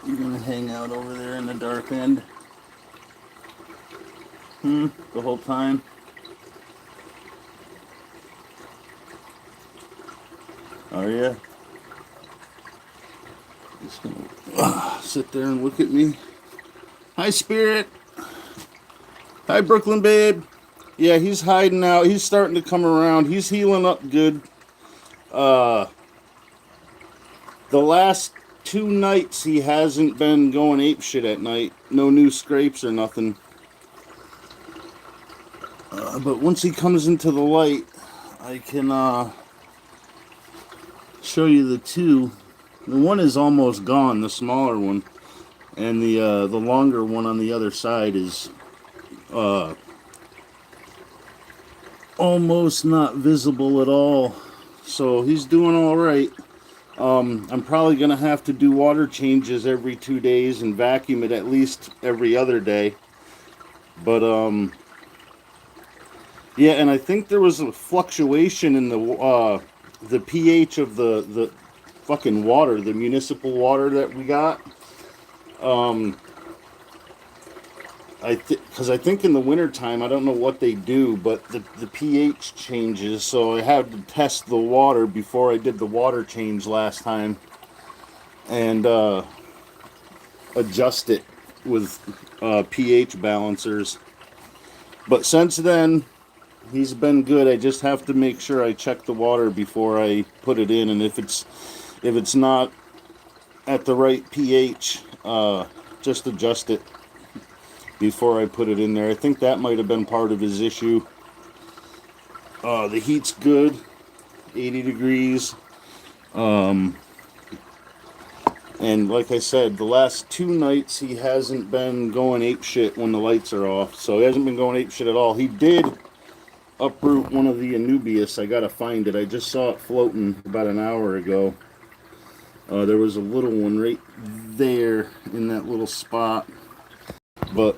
You're gonna hang out over there in the dark end? The whole time? Are you? Just gonna sit there and look at me. Hi, Spirit. Hi, Brooklyn babe. Yeah, he's hiding out. He's starting to come around. He's healing up good. The last 2 nights he hasn't been going ape shit at night. No new scrapes or nothing. But once he comes into the light, I can show you the two. The one is almost gone, the smaller one, and the longer one on the other side is almost not visible at all. So he's doing all right. I'm probably gonna have to do water changes every 2 days and vacuum it at least every other day. But yeah, and I think there was a fluctuation in the pH of the fucking water, the municipal water that we got. Because I think in the wintertime, I don't know what they do, but the pH changes, so I had to test the water before I did the water change last time, and adjust it with pH balancers. But since then, he's been good. I just have to make sure I check the water before I put it in, and if it's not at the right pH, just adjust it before I put it in there. I think that might have been part of his issue. The heat's good, 80 degrees. And like I said, the last 2 nights he hasn't been going ape shit when the lights are off. So he hasn't been going ape shit at all. He did uproot one of the Anubias. I gotta find it. I just saw it floating about an hour ago. There was a little one right there in that little spot. But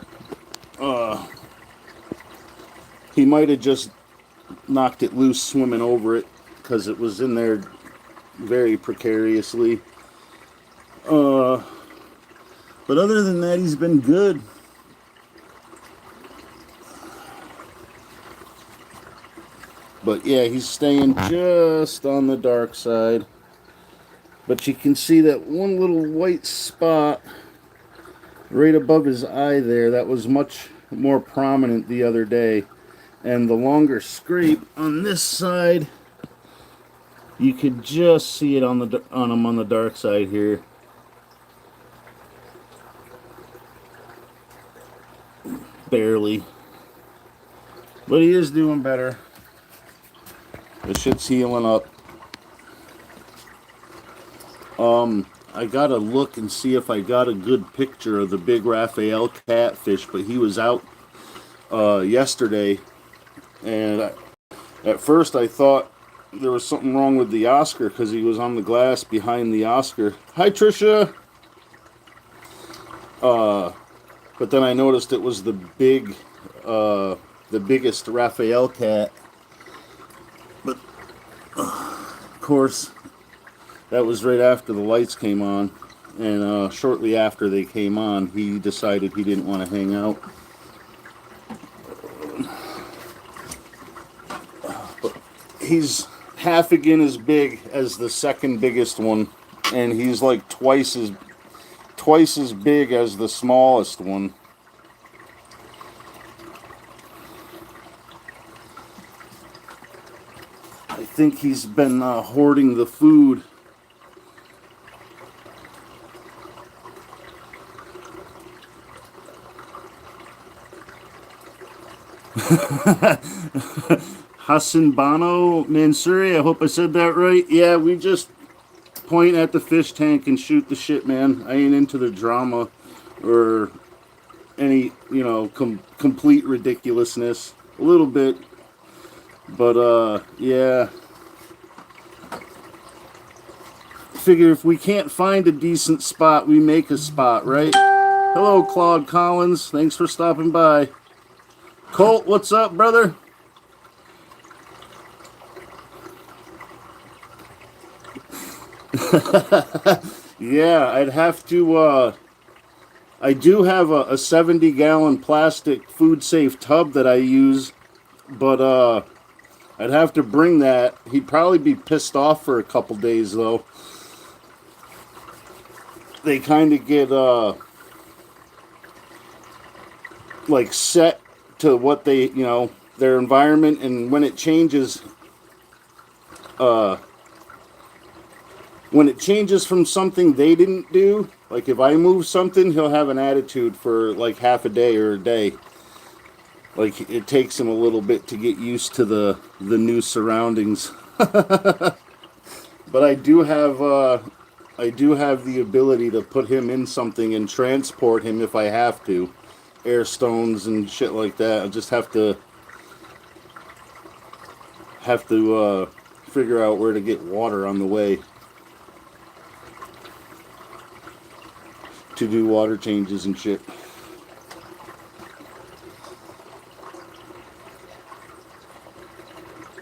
he might have just knocked it loose swimming over it because it was in there very precariously. But other than that, he's been good. But yeah, he's staying just on the dark side. But you can see that one little white spot right above his eye there. That was much more prominent the other day. And the longer scrape on this side, you could just see it on him on the dark side here. Barely. But he is doing better. The shit's healing up. I gotta look and see if I got a good picture of the big Raphael catfish, but he was out yesterday, and at first I thought there was something wrong with the Oscar because he was on the glass behind the Oscar. Hi, Trisha. But then I noticed it was the biggest Raphael cat. But of course, that was right after the lights came on, and shortly after they came on, he decided he didn't want to hang out. But he's half again as big as the second biggest one, and he's like twice as big as the smallest one. I think he's been hoarding the food. Hassan Bano Mansuri, I hope I said that right. Yeah, we just point at the fish tank and shoot the shit, man. I ain't into the drama or any, complete ridiculousness. A little bit. But, yeah. Figure if we can't find a decent spot, we make a spot, right? Hello, Claude Collins. Thanks for stopping by. Colt, what's up, brother? Yeah, I'd have to. I do have a 70-gallon plastic food safe tub that I use, but I'd have to bring that. He'd probably be pissed off for a couple days though. They kind of get like set to what they, their environment, and uh when it changes from something they didn't do, like if I move something, he'll have an attitude for like half a day or a day. Like it takes him a little bit to get used to the new surroundings. But I do have the ability to put him in something and transport him if I have to. Air stones and shit like that. I just have to figure out where to get water on the way to do water changes and shit.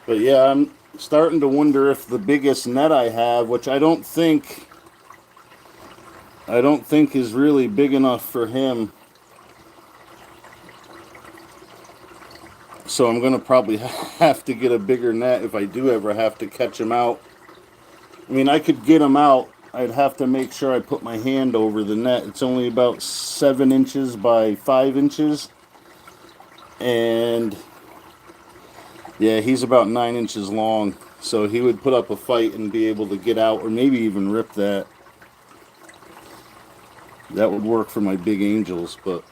But yeah, I'm starting to wonder if the biggest net I have, which I don't think is really big enough for him. So I'm gonna probably have to get a bigger net if I do ever have to catch him out. I mean, I could get him out. I'd have to make sure I put my hand over the net. It's only about 7 inches by 5 inches, and yeah, he's about 9 inches long. So he would put up a fight and be able to get out, or maybe even rip that. That would work for my big angels, but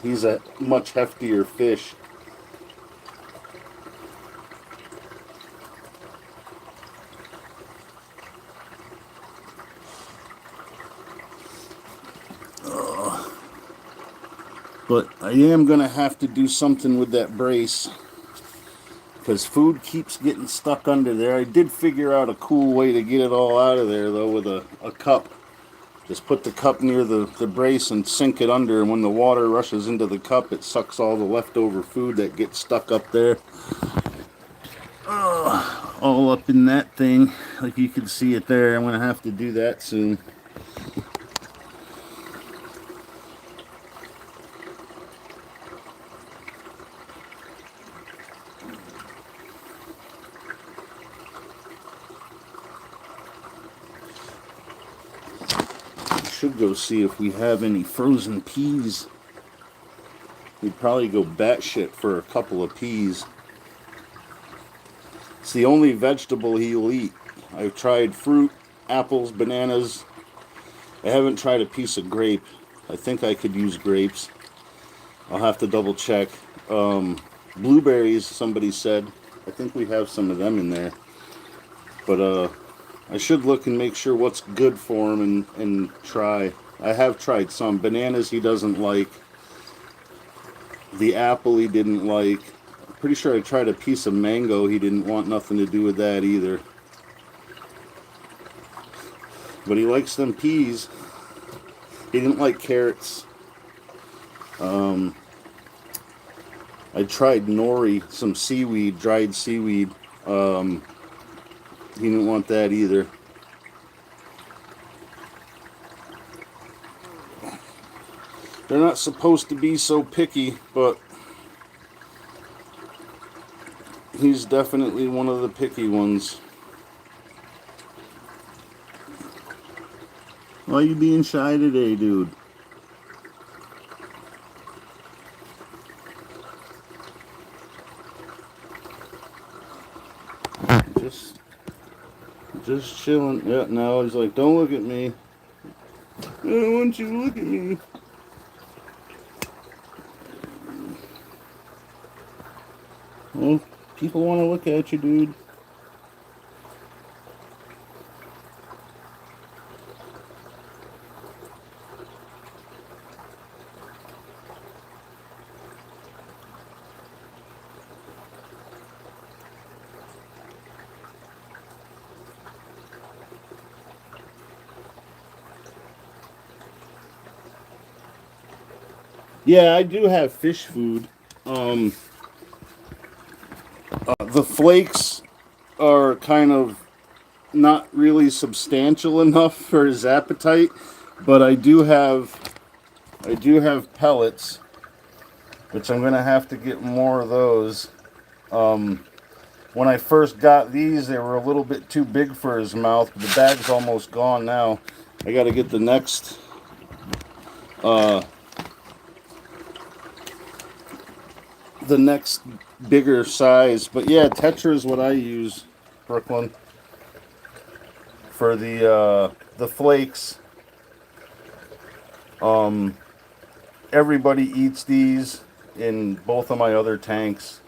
he's a much heftier fish. But I am going to have to do something with that brace because food keeps getting stuck under there. I did figure out a cool way to get it all out of there, though, with a cup. Just put the cup near the brace and sink it under, and when the water rushes into the cup, it sucks all the leftover food that gets stuck up there. All up in that thing. Like you can see it there. I'm going to have to do that soon. Should go see if we have any frozen peas. We'd probably go batshit for a couple of peas. It's the only vegetable he'll eat. I've tried fruit, apples, bananas. I haven't tried a piece of grape. I think I could use grapes. I'll have to double check. Blueberries, somebody said. I think we have some of them in there. But I should look and make sure what's good for him and try. I have tried some. Bananas he doesn't like. The apple he didn't like. I'm pretty sure I tried a piece of mango. He didn't want nothing to do with that either. But he likes them peas. He didn't like carrots. I tried nori, some seaweed, dried seaweed. He didn't want that either. They're not supposed to be so picky, but he's definitely one of the picky ones. Why are you being shy today, dude? Just chilling. Yeah, now he's like, don't look at me. I don't want you to look at me. Well, people want to look at you, dude. Yeah, I do have fish food. The flakes are kind of not really substantial enough for his appetite, but I do have pellets, which I'm gonna have to get more of those. When I first got these, they were a little bit too big for his mouth, but the bag's almost gone now. I got to get uh, the next bigger size. But yeah, Tetra is what I use, Brooklyn, for the flakes. Everybody eats these in both of my other tanks.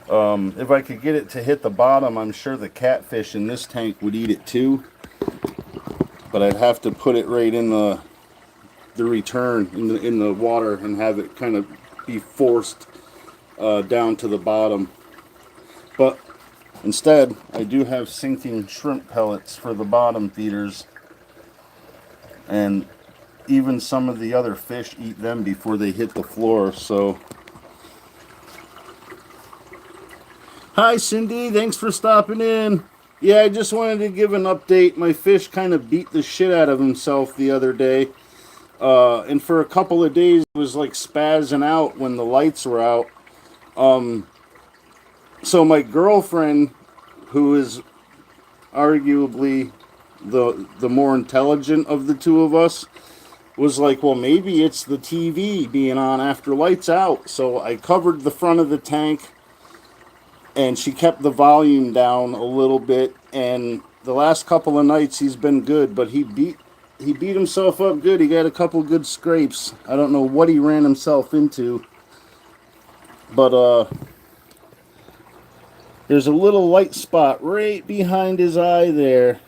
If I could get it to hit the bottom, I'm sure the catfish in this tank would eat it too. But I'd have to put it right in the return in the water and have it kind of be forced down to the bottom. But instead, I do have sinking shrimp pellets for the bottom feeders, and even some of the other fish eat them before they hit the floor. So, hi Cindy, thanks for stopping in. Yeah, I just wanted to give an update. My fish kind of beat the shit out of himself the other day. And for a couple of days, it was like spazzing out when the lights were out. So my girlfriend, who is arguably the more intelligent of the two of us, was like, well, maybe it's the TV being on after lights out. So I covered the front of the tank, and she kept the volume down a little bit. And the last couple of nights he's been good, but he beat himself up good. He got a couple good scrapes. I don't know what he ran himself into, but there's a little light spot right behind his eye there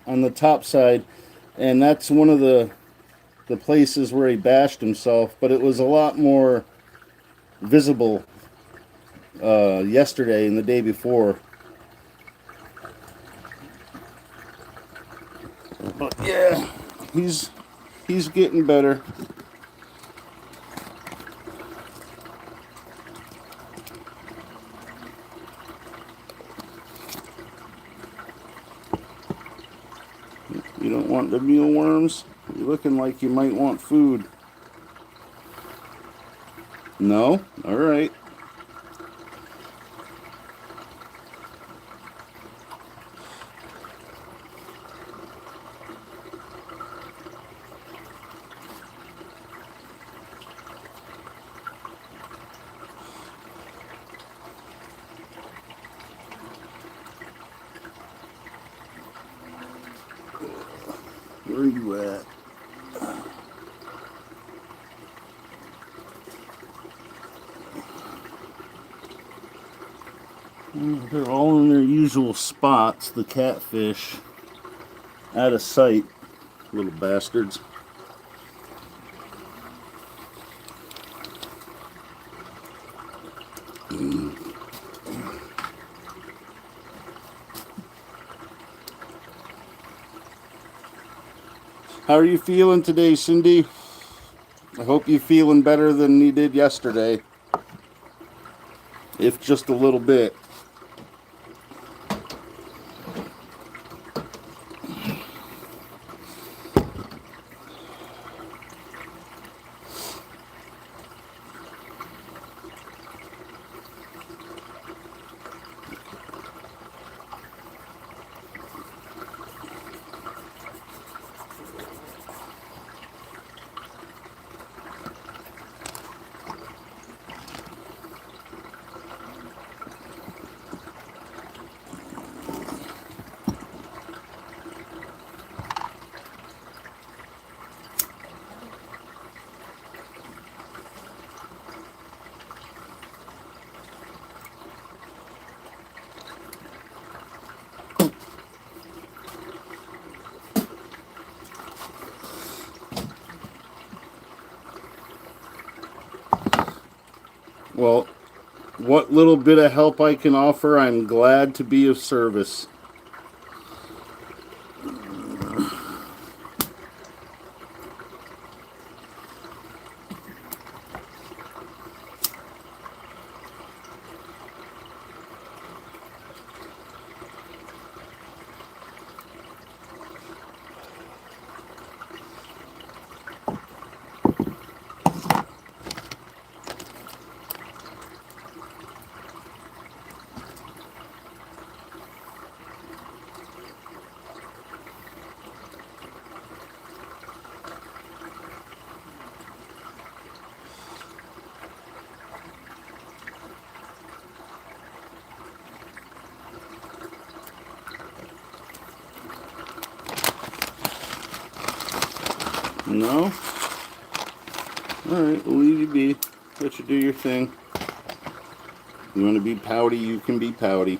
on the top side, and that's one of the places where he bashed himself. But it was a lot more visible yesterday and the day before. But yeah, he's getting better. You don't want the mealworms? You're looking like you might want food. No? All right. Where are you at? They're all in their usual spots, the catfish. Out of sight, little bastards. How are you feeling today, Cindy? I hope you're feeling better than you did yesterday. If just a little bit. Well, what little bit of help I can offer, I'm glad to be of service. No? Alright, we'll leave you be. Let you do your thing. You want to be pouty, you can be pouty.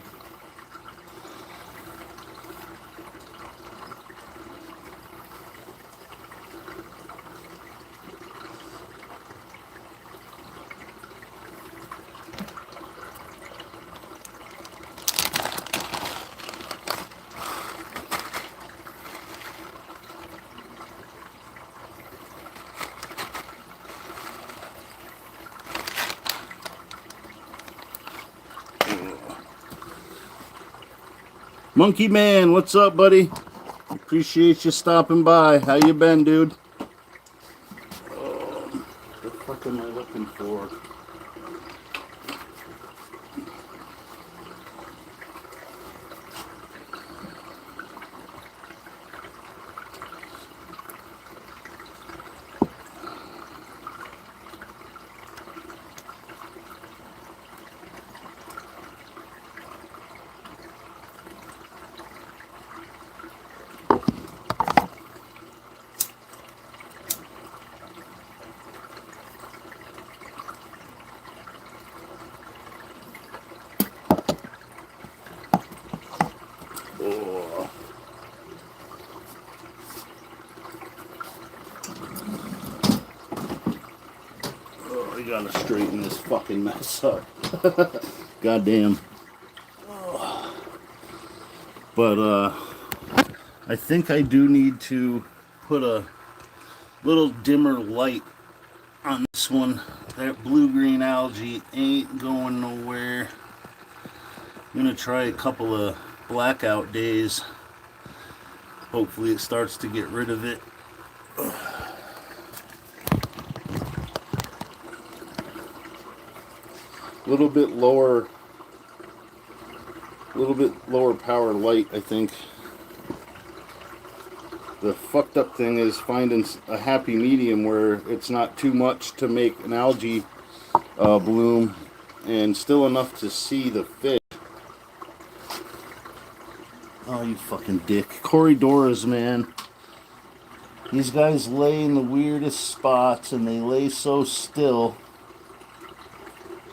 Monkey Man, what's up, buddy? Appreciate you stopping by. How you been, dude? What the fuck am I looking for? Oh. Oh, I gotta straighten this fucking mess up. Goddamn. Oh. But, I think I do need to put a little dimmer light on this one. That blue-green algae ain't going nowhere. I'm gonna try a couple of blackout days. Hopefully it starts to get rid of it. A little bit lower power light, I think. The fucked up thing is finding a happy medium where it's not too much to make an algae bloom and still enough to see the fish. Oh, you fucking dick. Corridoras, man. These guys lay in the weirdest spots and they lay so still.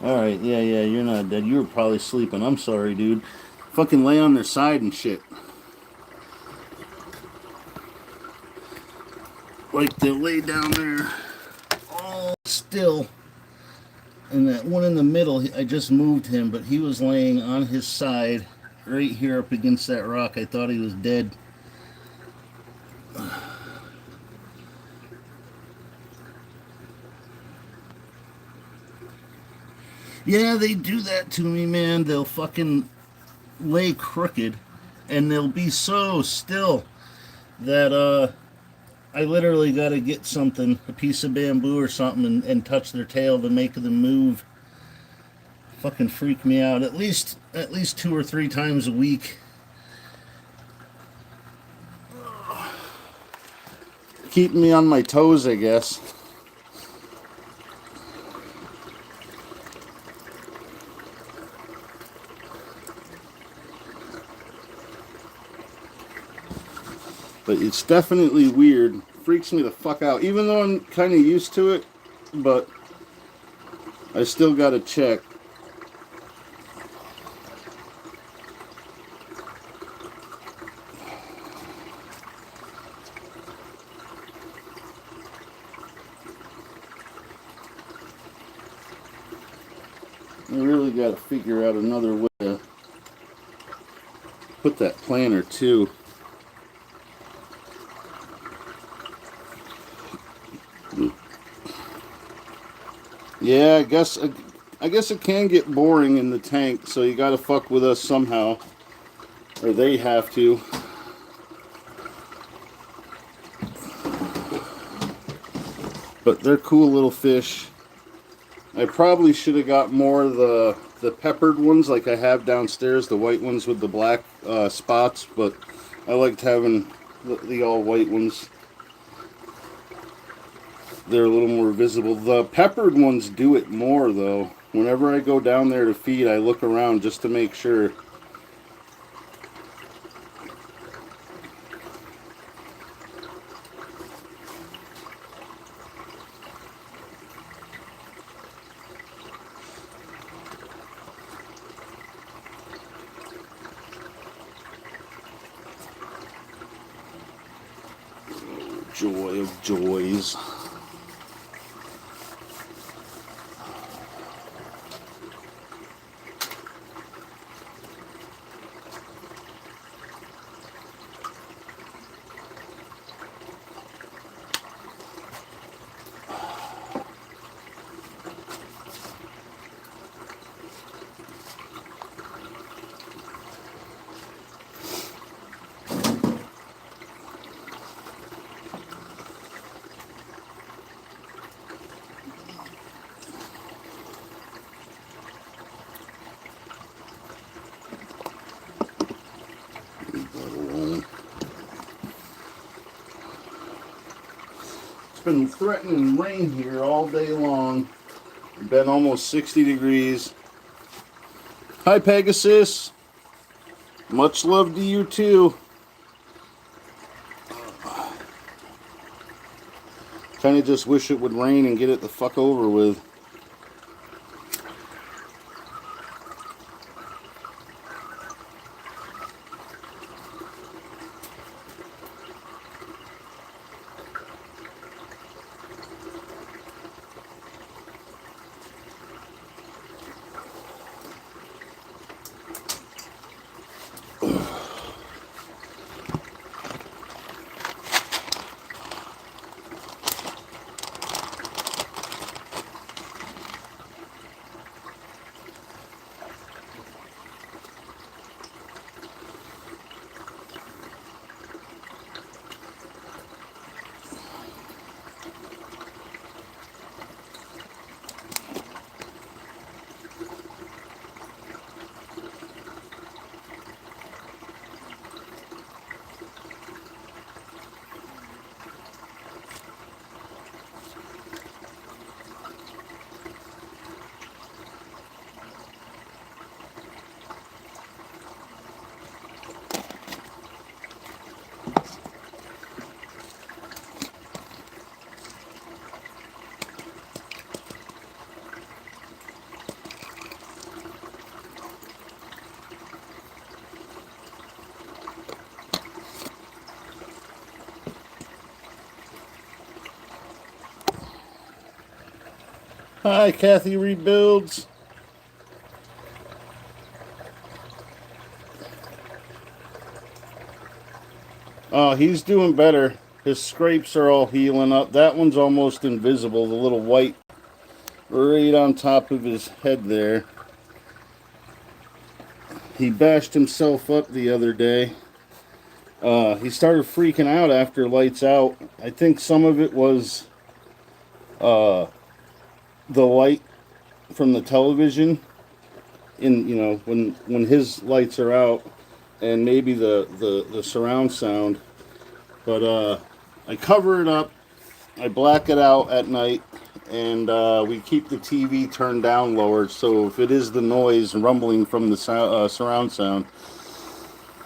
Alright, yeah, you're not dead. You were probably sleeping. I'm sorry, dude. Fucking lay on their side and shit. Like they lay down there all still. And that one in the middle, I just moved him, but he was laying on his side right here up against that rock. I thought he was dead. Yeah, they do that to me, man. They'll fucking lay crooked and they'll be so still that I literally got to get something, a piece of bamboo or something, and touch their tail to make them move. Fucking freak me out at least 2 or 3 times a week. Keeping me on my toes, I guess. But it's definitely weird. Freaks me the fuck out. Even though I'm kind of used to it, but I still gotta check. I really gotta figure out another way to put that planter too. Yeah, I guess it can get boring in the tank, so you gotta fuck with us somehow. Or they have to. But they're cool little fish. I probably should have got more of the peppered ones like I have downstairs, the white ones with the black spots, but I liked having the all white ones. They're a little more visible. The peppered ones do it more, though. Whenever I go down there to feed, I look around just to make sure. Joy of joys. It's been threatening rain here all day long. It's been almost 60 degrees. Hi, Pegasus. Much love to you, too. Kind of just wish it would rain and get it the fuck over with. Hi, Kathy Rebuilds. Oh, he's doing better. His scrapes are all healing up. That one's almost invisible, the little white right on top of his head there. He bashed himself up the other day. He started freaking out after lights out. I think some of it was the light from the television when his lights are out, and maybe the surround sound. But I cover it up, I black it out at night, and we keep the TV turned down lower, so if it is the noise rumbling from the surround sound,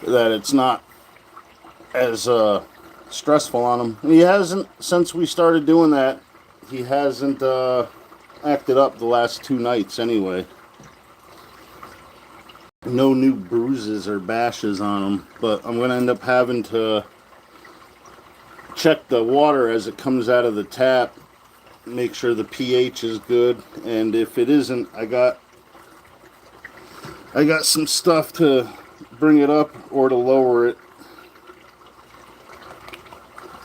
that it's not as stressful on him. And he hasn't, since we started doing that, he hasn't acted up the last 2 nights anyway. No new bruises or bashes on him, but I'm going to end up having to check the water as it comes out of the tap, make sure the pH is good, and if it isn't, I got some stuff to bring it up or to lower it.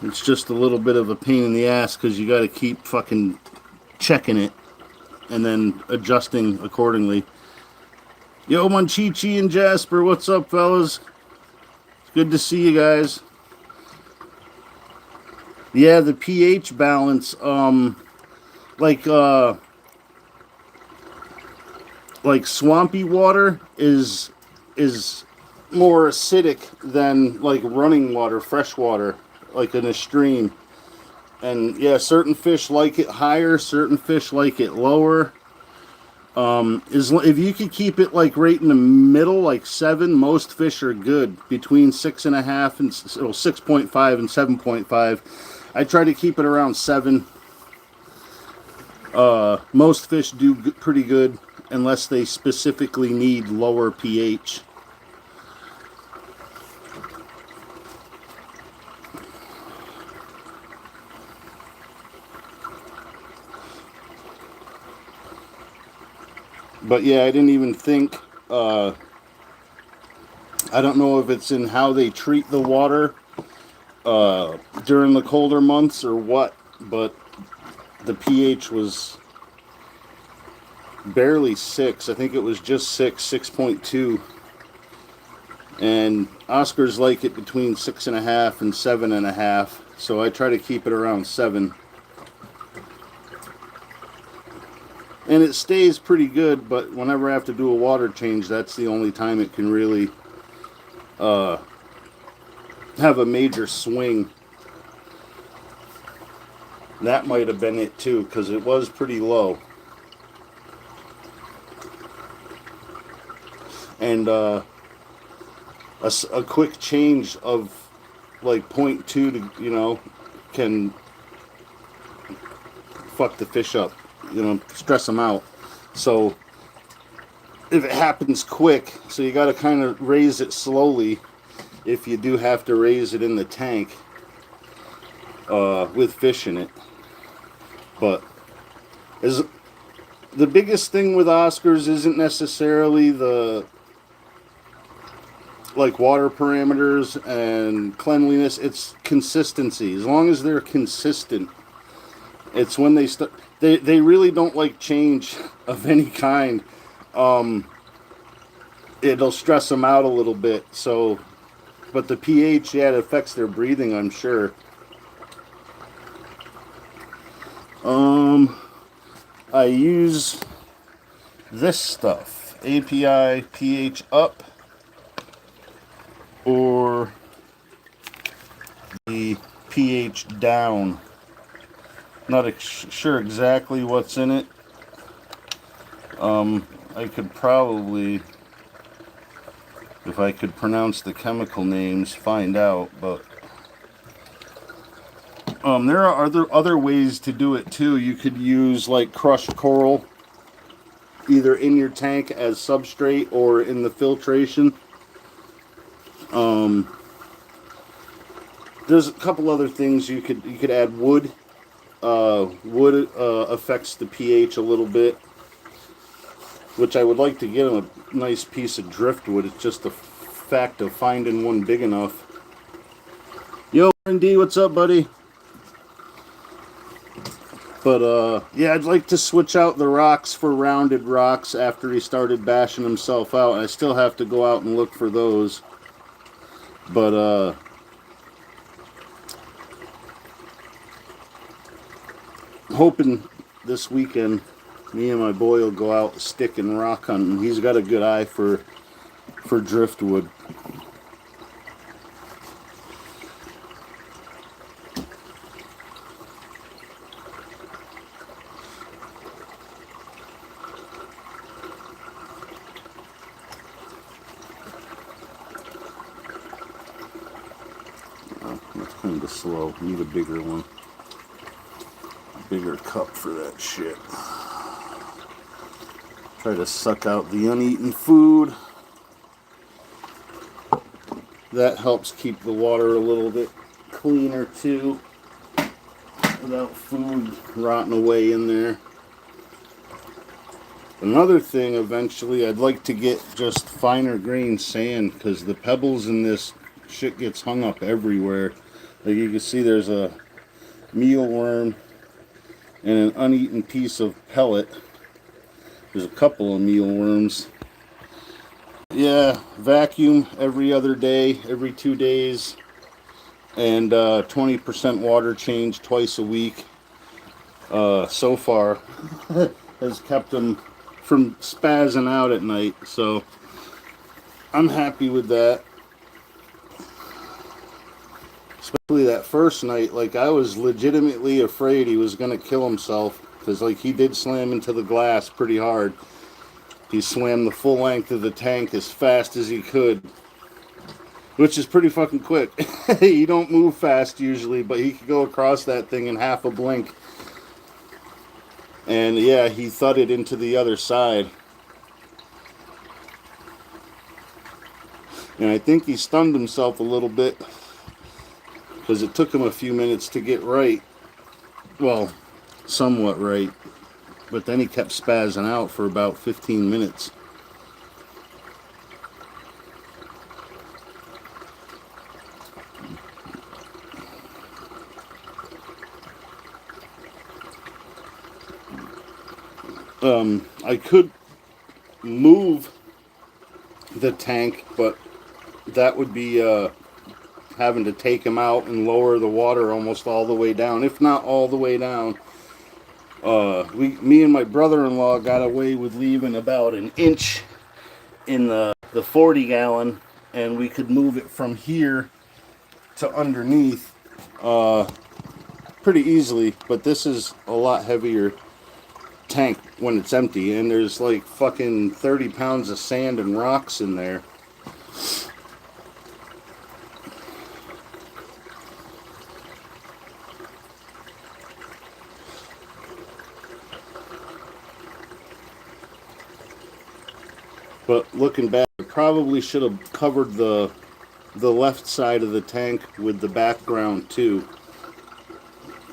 It's just a little bit of a pain in the ass because you got to keep fucking checking it and then adjusting accordingly. Yo, Monchichi and Jasper, what's up, fellas? It's good to see you guys. Yeah, the pH balance, like swampy water is more acidic than like running water, fresh water, like in a stream. And yeah, certain fish like it higher, certain fish like it lower. If you could keep it like right in the middle, like 7, most fish are good. Between 6.5 and 6.5 and 7.5. I try to keep it around 7. Most fish do pretty good unless they specifically need lower pH. But yeah, I didn't even think. I don't know if it's in how they treat the water during the colder months or what, but the pH was barely 6. I think it was just 6, 6.2. And Oscars like it between 6.5 and 7.5. So I try to keep it around 7. And it stays pretty good, but whenever I have to do a water change, that's the only time it can really have a major swing. That might have been it too, because it was pretty low. And a quick change of like 0.2 to, can fuck the fish up, stress them out. So if it happens quick, so you got to kind of raise it slowly if you do have to raise it in the tank with fish in it. But the biggest thing with Oscars isn't necessarily the like water parameters and cleanliness, it's consistency. As long as they're consistent, it's when they start. They really don't like change of any kind. It'll stress them out a little bit. So, but the pH, yeah, it affects their breathing, I'm sure. I use this stuff, API pH up, or the pH down. Not sure exactly what's in it. I could probably, if I could pronounce the chemical names, find out, but there are other ways to do it too. You could use like crushed coral, either in your tank as substrate or in the filtration. There's a couple other things you could add. Wood. Wood affects the pH a little bit, which I would like to get a nice piece of driftwood. It's just a fact of finding one big enough. Yo, D, what's up, buddy? But yeah, I'd like to switch out the rocks for rounded rocks after he started bashing himself out. I still have to go out and look for those. But hoping this weekend me and my boy will go out stick and rock hunting. He's got a good eye for driftwood. That's kind of slow. Need a bigger one. Bigger cup for that shit. Try to suck out the uneaten food. That helps keep the water a little bit cleaner too, without food rotting away in there. Another thing, eventually, I'd like to get just finer grain sand, because the pebbles in this shit gets hung up everywhere. Like you can see, there's a mealworm and an uneaten piece of pellet. There's a couple of mealworms. Yeah, vacuum every other day, every 2 days, and 20% water change twice a week. So far, has kept them from spazzing out at night, so I'm happy with that. Especially that first night, like I was legitimately afraid he was gonna kill himself, because like he did slam into the glass pretty hard. He swam the full length of the tank as fast as he could, which is pretty fucking quick. He don't move fast usually, but he could go across that thing in half a blink. And yeah, he thudded into the other side. And I think he stunned himself a little bit, because it took him a few minutes to get right. Well, somewhat right. But then he kept spazzing out for about 15 minutes. I could move the tank, but that would be having to take him out and lower the water almost all the way down, if not all the way down. Me and my brother-in-law got away with leaving about an inch in the 40 gallon, and we could move it from here to underneath pretty easily. But this is a lot heavier tank when it's empty, and there's like fucking 30 pounds of sand and rocks in there. But looking back, I probably should have covered the left side of the tank with the background too,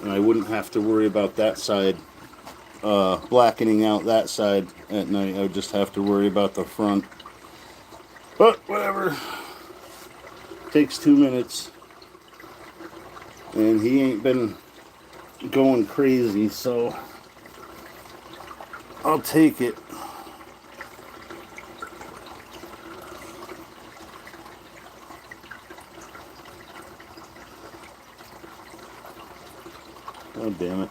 and I wouldn't have to worry about that side blackening out that side at night. I would just have to worry about the front. But whatever. Takes 2 minutes, and he ain't been going crazy, so I'll take it. Oh, damn it.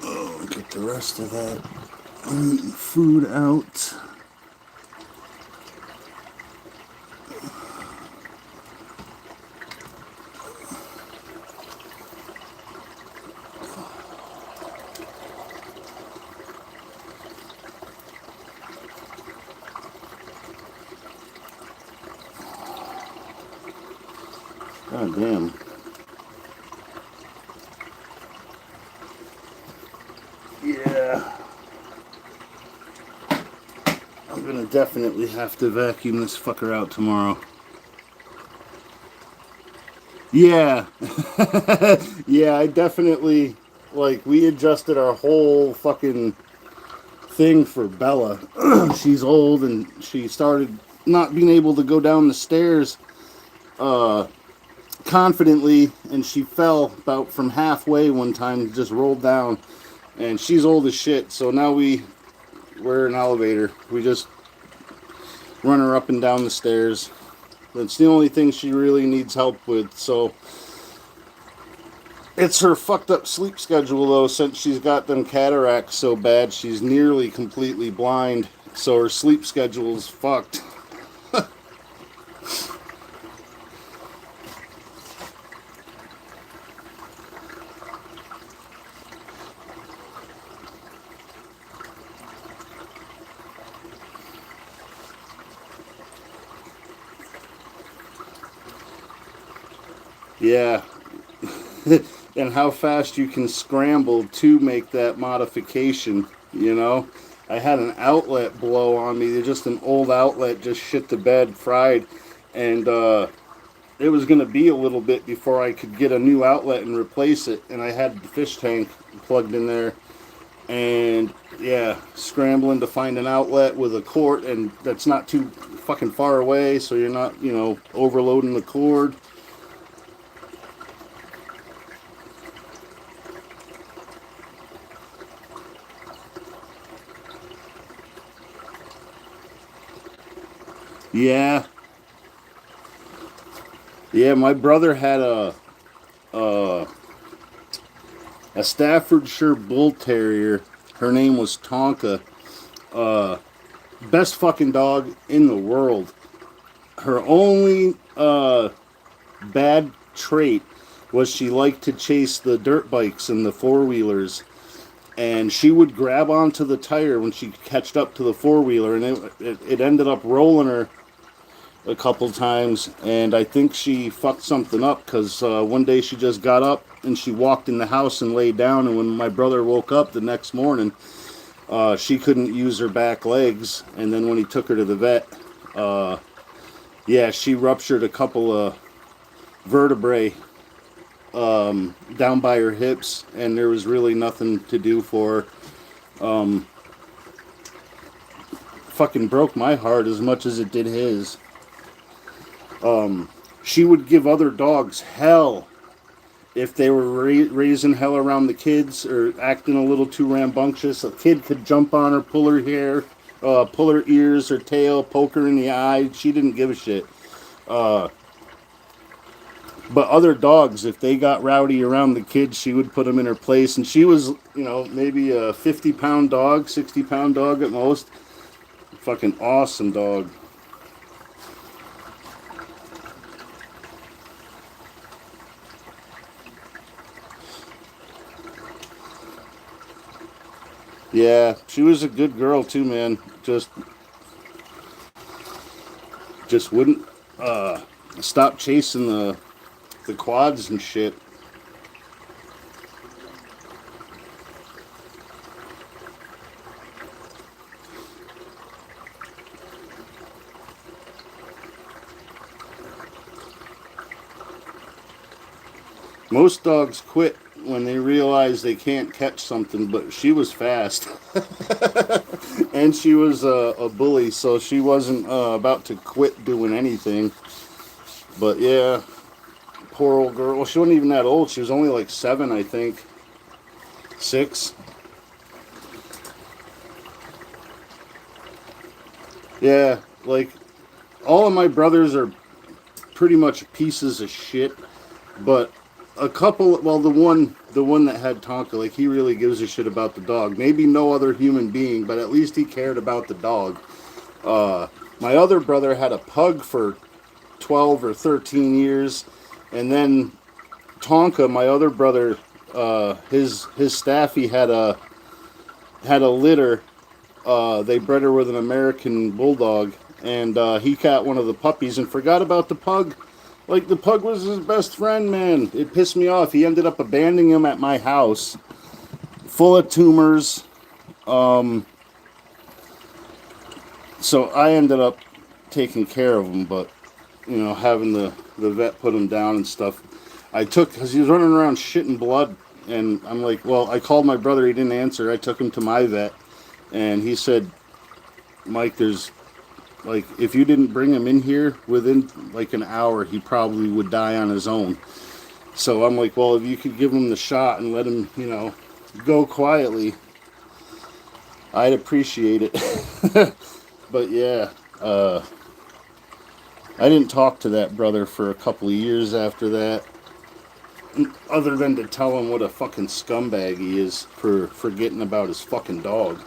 Oh, get the rest of that food out. God damn. Yeah. I'm gonna definitely have to vacuum this fucker out tomorrow. Yeah. Yeah, I definitely, like, we adjusted our whole fucking thing for Bella. She's old and she started not being able to go down the stairs confidently, and she fell about from halfway one time, just rolled down, and she's old as shit. So now we're an elevator. We just run her up and down the stairs. That's the only thing she really needs help with. So it's her fucked up sleep schedule though, since she's got them cataracts so bad she's nearly completely blind. So her sleep schedule is fucked. Yeah. And how fast you can scramble to make that modification, you know? I had an outlet blow on me. Just an old outlet just shit the bed, fried. And it was going to be a little bit before I could get a new outlet and replace it. And I had the fish tank plugged in there. And yeah, scrambling to find an outlet with a cord, and that's not too fucking far away, so you're not, overloading the cord. Yeah. Yeah, my brother had a Staffordshire Bull Terrier. Her name was Tonka. Best fucking dog in the world. Her only bad trait was she liked to chase the dirt bikes and the four-wheelers. And she would grab onto the tire when she catched up to the four-wheeler, and it ended up rolling her a couple times, and I think she fucked something up because one day she just got up and she walked in the house and laid down, and when my brother woke up the next morning, she couldn't use her back legs, and then when he took her to the vet, yeah, she ruptured a couple of vertebrae down by her hips, and there was really nothing to do for her. Fucking broke my heart as much as it did his. She would give other dogs hell if they were raising hell around the kids or acting a little too rambunctious. A kid could jump on her, pull her hair, pull her ears, her tail, poke her in the eye. She didn't give a shit. But other dogs, if they got rowdy around the kids, she would put them in her place. And she was, maybe a 50-pound dog, 60-pound dog at most. Fucking awesome dog. Yeah, she was a good girl too, man. Just wouldn't stop chasing the quads and shit. Most dogs quit when they realize they can't catch something, but she was fast. And she was a bully, so she wasn't about to quit doing anything. But yeah, poor old girl. Well, she wasn't even that old. She was only like 7, I think. 6. Yeah, like, all of my brothers are pretty much pieces of shit, but a couple, well, the one that had Tonka, like, he really gives a shit about the dog. Maybe no other human being, but at least he cared about the dog. My other brother had a pug for 12 or 13 years, and then Tonka, my other brother, his staffy had a litter. They bred her with an American bulldog, and he caught one of the puppies and forgot about the pug. Like, the pug was his best friend, man. It pissed me off. He ended up abandoning him at my house, full of tumors. So I ended up taking care of him, but, having the vet put him down and stuff. Because he was running around shitting blood, and I'm like, well, I called my brother, he didn't answer. I took him to my vet, and he said, Mike, if you didn't bring him in here within like an hour, he probably would die on his own. So I'm like, well, if you could give him the shot and let him, go quietly, I'd appreciate it. But yeah, I didn't talk to that brother for a couple of years after that, other than to tell him what a fucking scumbag he is for forgetting about his fucking dog.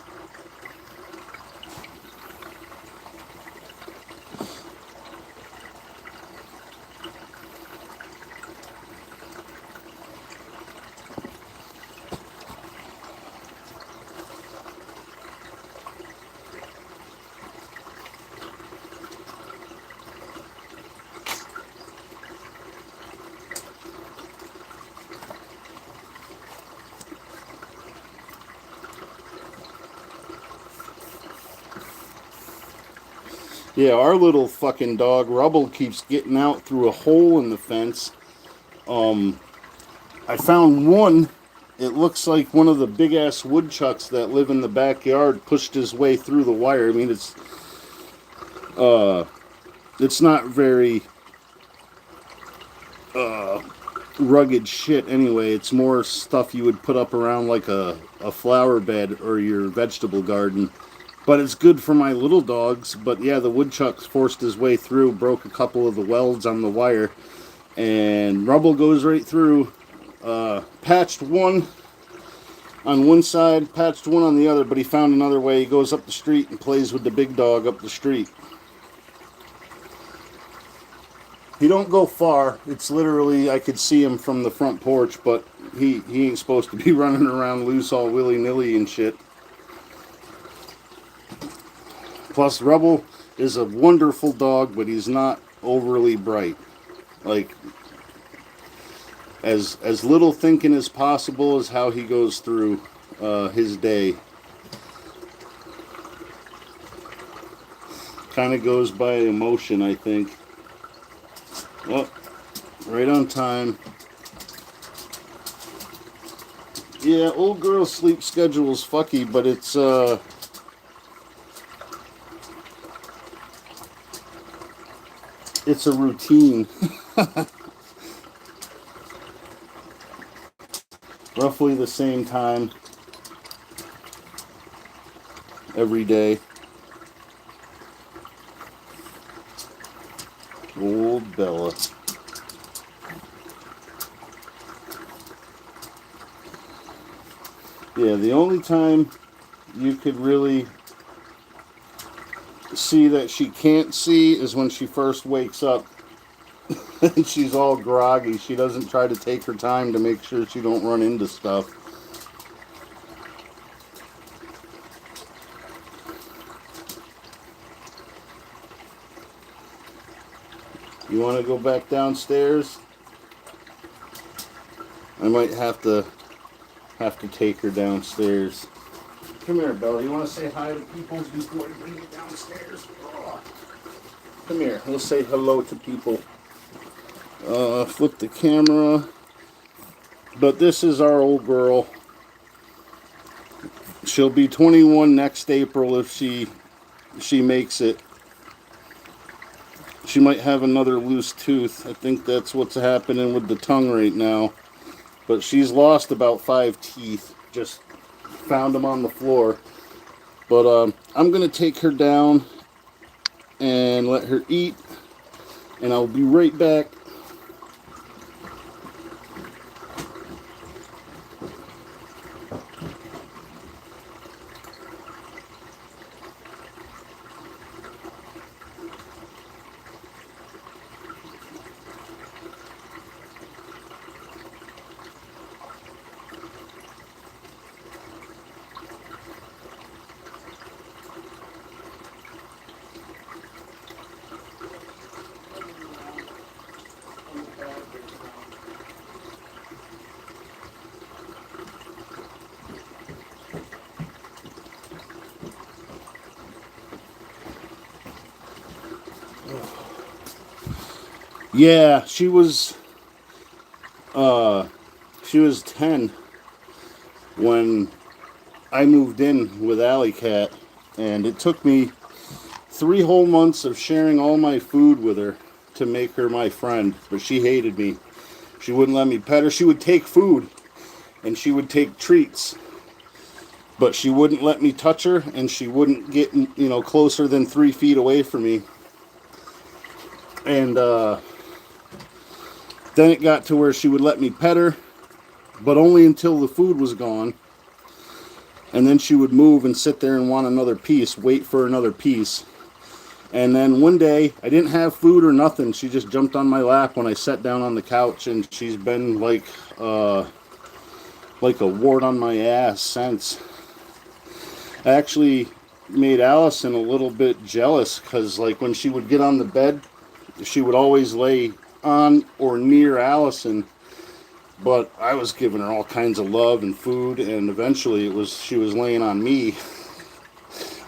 Yeah, our little fucking dog, Rubble, keeps getting out through a hole in the fence. I found one. It looks like one of the big-ass woodchucks that live in the backyard pushed his way through the wire. I mean, it's not very rugged shit anyway. It's more stuff you would put up around like a flower bed or your vegetable garden. But it's good for my little dogs. But yeah, the woodchucks forced his way through, broke a couple of the welds on the wire, and Rubble goes right through. Patched one on one side, patched one on the other, but he found another way. He goes up the street and plays with the big dog up the street. He don't go far. It's literally, I could see him from the front porch, but he ain't supposed to be running around loose all willy-nilly and shit. Plus, Rubble, is a wonderful dog, but he's not overly bright. Like, as little thinking as possible is how he goes through his day. Kind of goes by emotion, I think. Well, right on time. Yeah, old girl's sleep schedule is fucky, but it's a routine. Roughly the same time every day. Old Bella. Yeah, the only time you could really see that she can't see is when she first wakes up and she's all groggy. She doesn't try to take her time to make sure she don't run into stuff. You want to go back downstairs? I might have to take her downstairs. Come here, Bella. You want to say hi to people before you bring it downstairs? Oh. Come here. We'll say hello to people. Flip the camera. But this is our old girl. She'll be 21 next April if she makes it. She might have another loose tooth. I think that's what's happening with the tongue right now. But she's lost about 5 teeth. Just found them on the floor. But I'm going to take her down and let her eat. And I'll be right back. Yeah, she was 10 when I moved in with Alley Cat, and it took me 3 whole months of sharing all my food with her to make her my friend, but she hated me. She wouldn't let me pet her. She would take food and she would take treats, but she wouldn't let me touch her, and she wouldn't get, closer than 3 feet away from me. And then it got to where she would let me pet her, but only until the food was gone. And then she would move and sit there and want another piece, wait for another piece. And then one day, I didn't have food or nothing. She just jumped on my lap when I sat down on the couch, and she's been like a wart on my ass since. I actually made Allison a little bit jealous, because like when she would get on the bed, she would always lay on or near Allison, but I was giving her all kinds of love and food, and eventually she was laying on me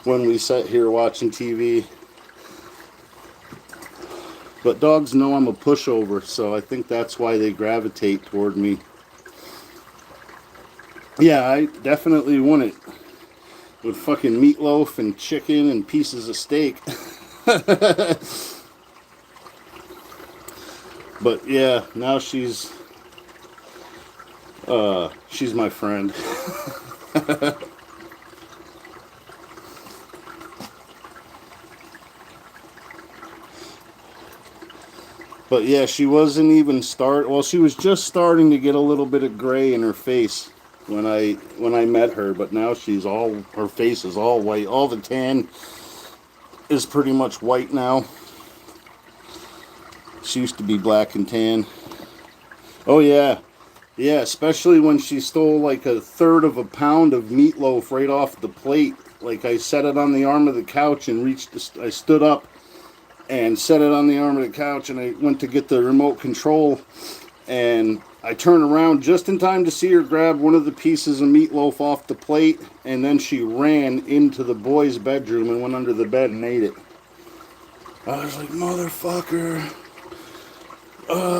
when we sat here watching TV. But dogs know I'm a pushover, so I think that's why they gravitate toward me. Yeah, I definitely want it with fucking meatloaf and chicken and pieces of steak. But yeah, now she's my friend. But yeah, she wasn't even she was just starting to get a little bit of gray in her face when I met her, but now her face is all white. All the tan is pretty much white now. She used to be black and tan. Oh yeah. Yeah, especially when she stole like 1/3 of a pound of meatloaf right off the plate Like I set it on the arm of the couch and I stood up and set it on the arm of the couch, and I went to get the remote control, and I turned around just in time to see her grab one of the pieces of meatloaf off the plate, and then she ran into the boys' bedroom and went under the bed and ate it. I was like, motherfucker.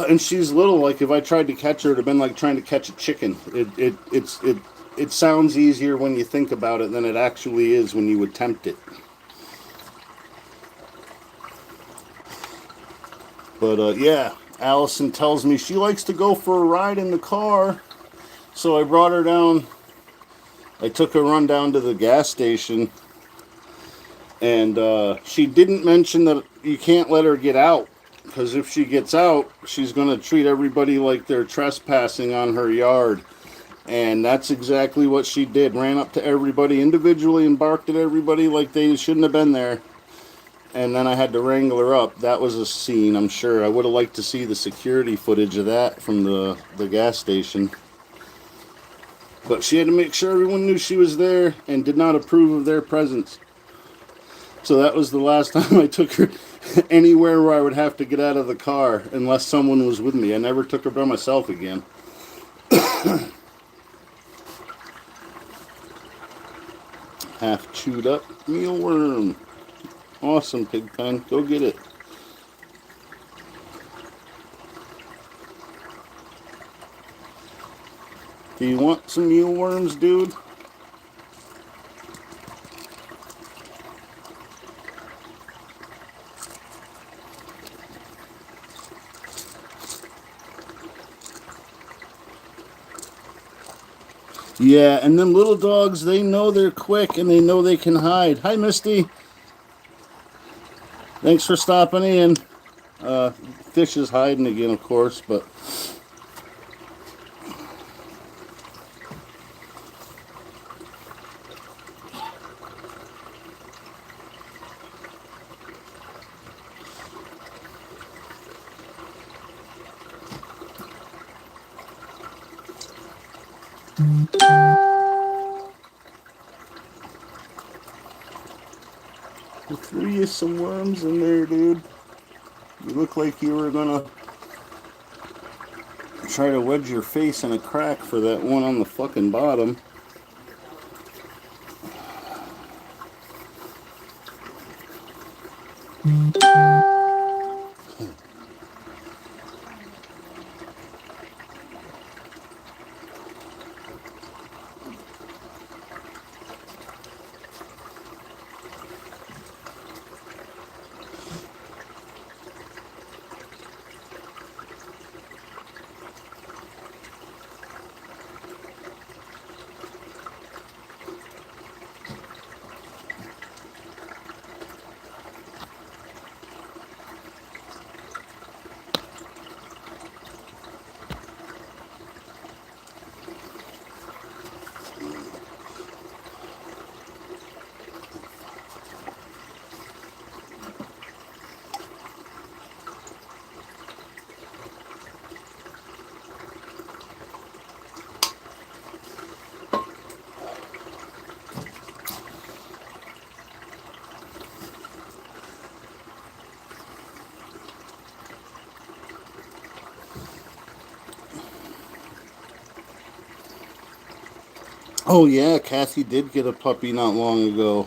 And she's little. Like if I tried to catch her, it'd have been like trying to catch a chicken. It sounds easier when you think about it than it actually is when you attempt it. But yeah, Allison tells me she likes to go for a ride in the car, so I brought her down. I took a run down to the gas station, and she didn't mention that you can't let her get out, because if she gets out, she's going to treat everybody like they're trespassing on her yard. And that's exactly what she did. Ran up to everybody individually and barked at everybody like they shouldn't have been there. And then I had to wrangle her up. That was a scene, I'm sure. I would have liked to see the security footage of that from the gas station. But she had to make sure everyone knew she was there and did not approve of their presence. So that was the last time I took her anywhere where I would have to get out of the car unless someone was with me. I never took her by myself again. Half chewed up mealworm. Awesome, Pigpen. Go get it. Do you want some mealworms, dude? Yeah, and them little dogs, they know they're quick and they know they can hide. Hi, Misty. Thanks for stopping in. Fish is hiding again, of course, but... I threw you some worms in there, dude. You look like you were gonna try to wedge your face in a crack for that one on the fucking bottom. Oh yeah, Kathy did get a puppy not long ago.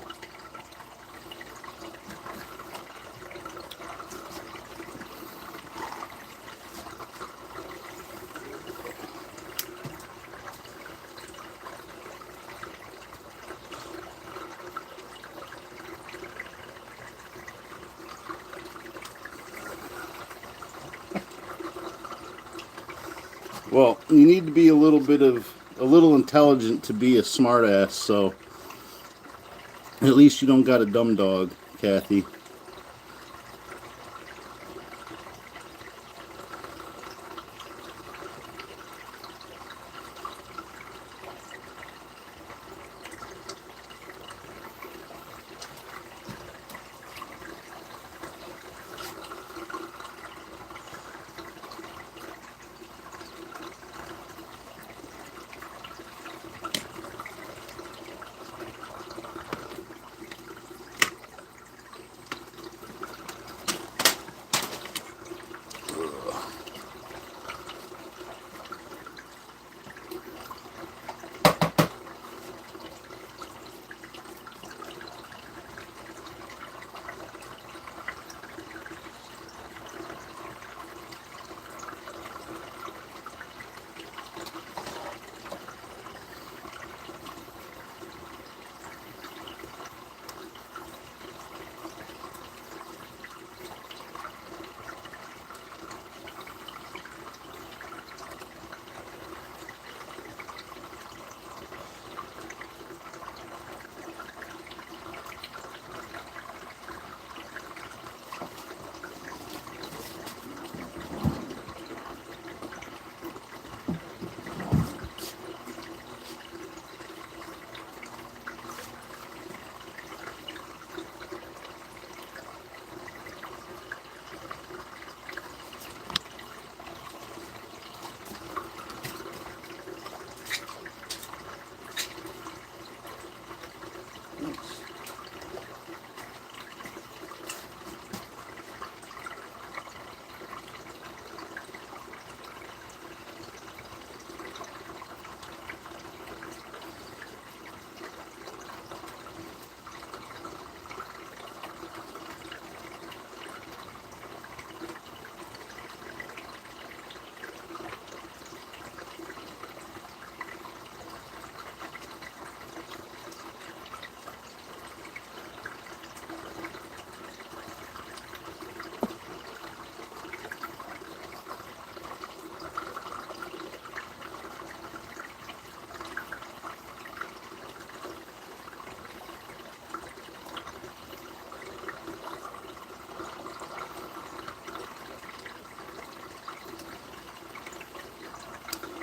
Well, you need to be a little intelligent to be a smartass, so at least you don't got a dumb dog, Kathy.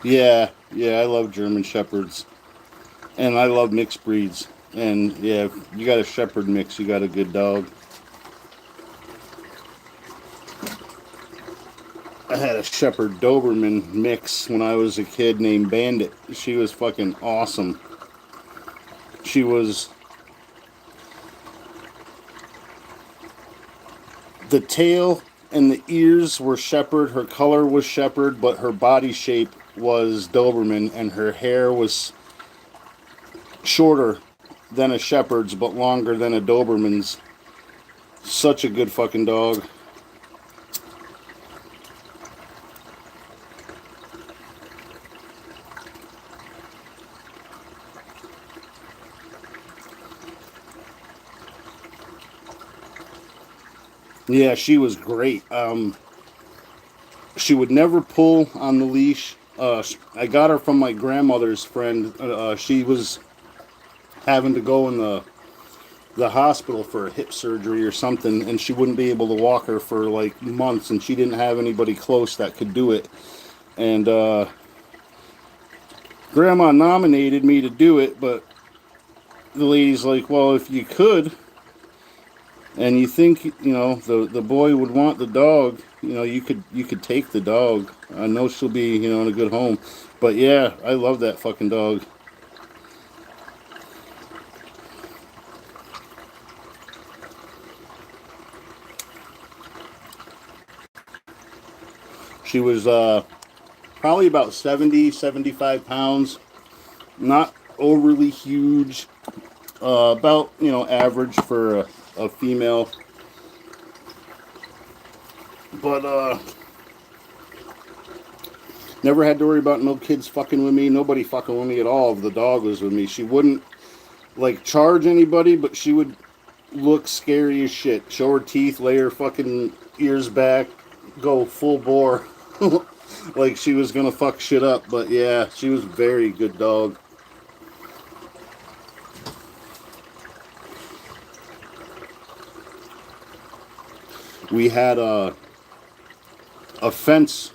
Yeah, yeah, I love German Shepherds. And I love mixed breeds. And yeah, if you got a Shepherd mix, you got a good dog. I had a Shepherd Doberman mix when I was a kid named Bandit. She was fucking awesome. She was the tail and the ears were Shepherd, her color was Shepherd, but her body shape was Doberman, and her hair was shorter than a Shepherd's but longer than a Doberman's. Such a good fucking dog. Yeah, she was great. She would never pull on the leash. I got her from my grandmother's friend. She was having to go in the hospital for a hip surgery or something, and she wouldn't be able to walk her for like months, and she didn't have anybody close that could do it. And Grandma nominated me to do it, but the lady's like, "Well, if you could, and you think the boy would want the dog, you could take the dog. I know she'll be in a good home." But yeah, I love that fucking dog. She was probably about 70, 75 pounds, not overly huge, about average for a female. But never had to worry about no kids fucking with me. Nobody fucking with me at all if the dog was with me. She wouldn't like charge anybody, but she would look scary as shit. Show her teeth, lay her fucking ears back, go full bore. Like she was gonna fuck shit up. But yeah, she was a very good dog. We had a fence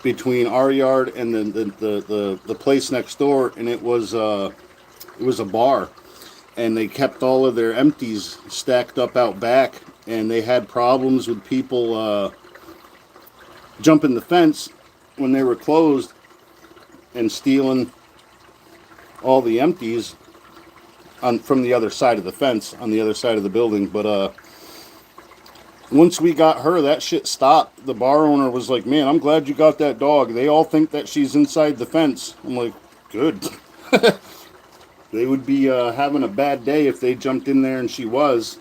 between our yard and the place next door, and it was a bar, and they kept all of their empties stacked up out back, and they had problems with people jumping the fence when they were closed and stealing all the empties from the other side of the fence on the other side of the building. But once we got her, that shit stopped. The bar owner was like, "Man, I'm glad you got that dog. They all think that she's inside the fence." I'm like, "Good." They would be having a bad day if they jumped in there and she was.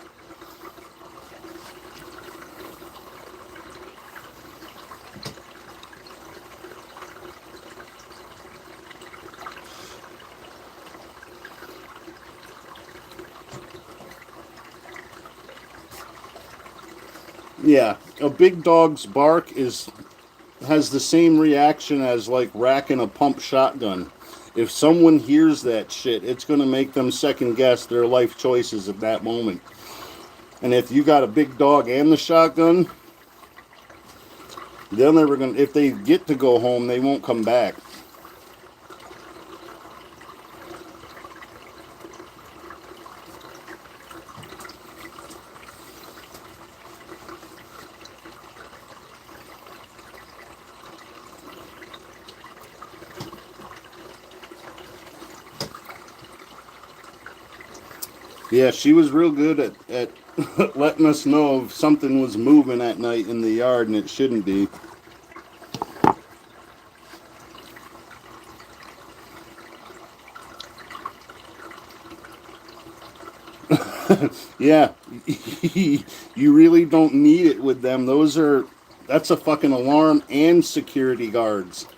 Yeah, a big dog's bark has the same reaction as like racking a pump shotgun. If someone hears that shit, it's going to make them second guess their life choices at that moment. And if you got a big dog and the shotgun, they're never going to, if they get to go home, they won't come back. Yeah, she was real good at letting us know if something was moving at night in the yard and it shouldn't be. Yeah, you really don't need it with them. That's a fucking alarm and security guards.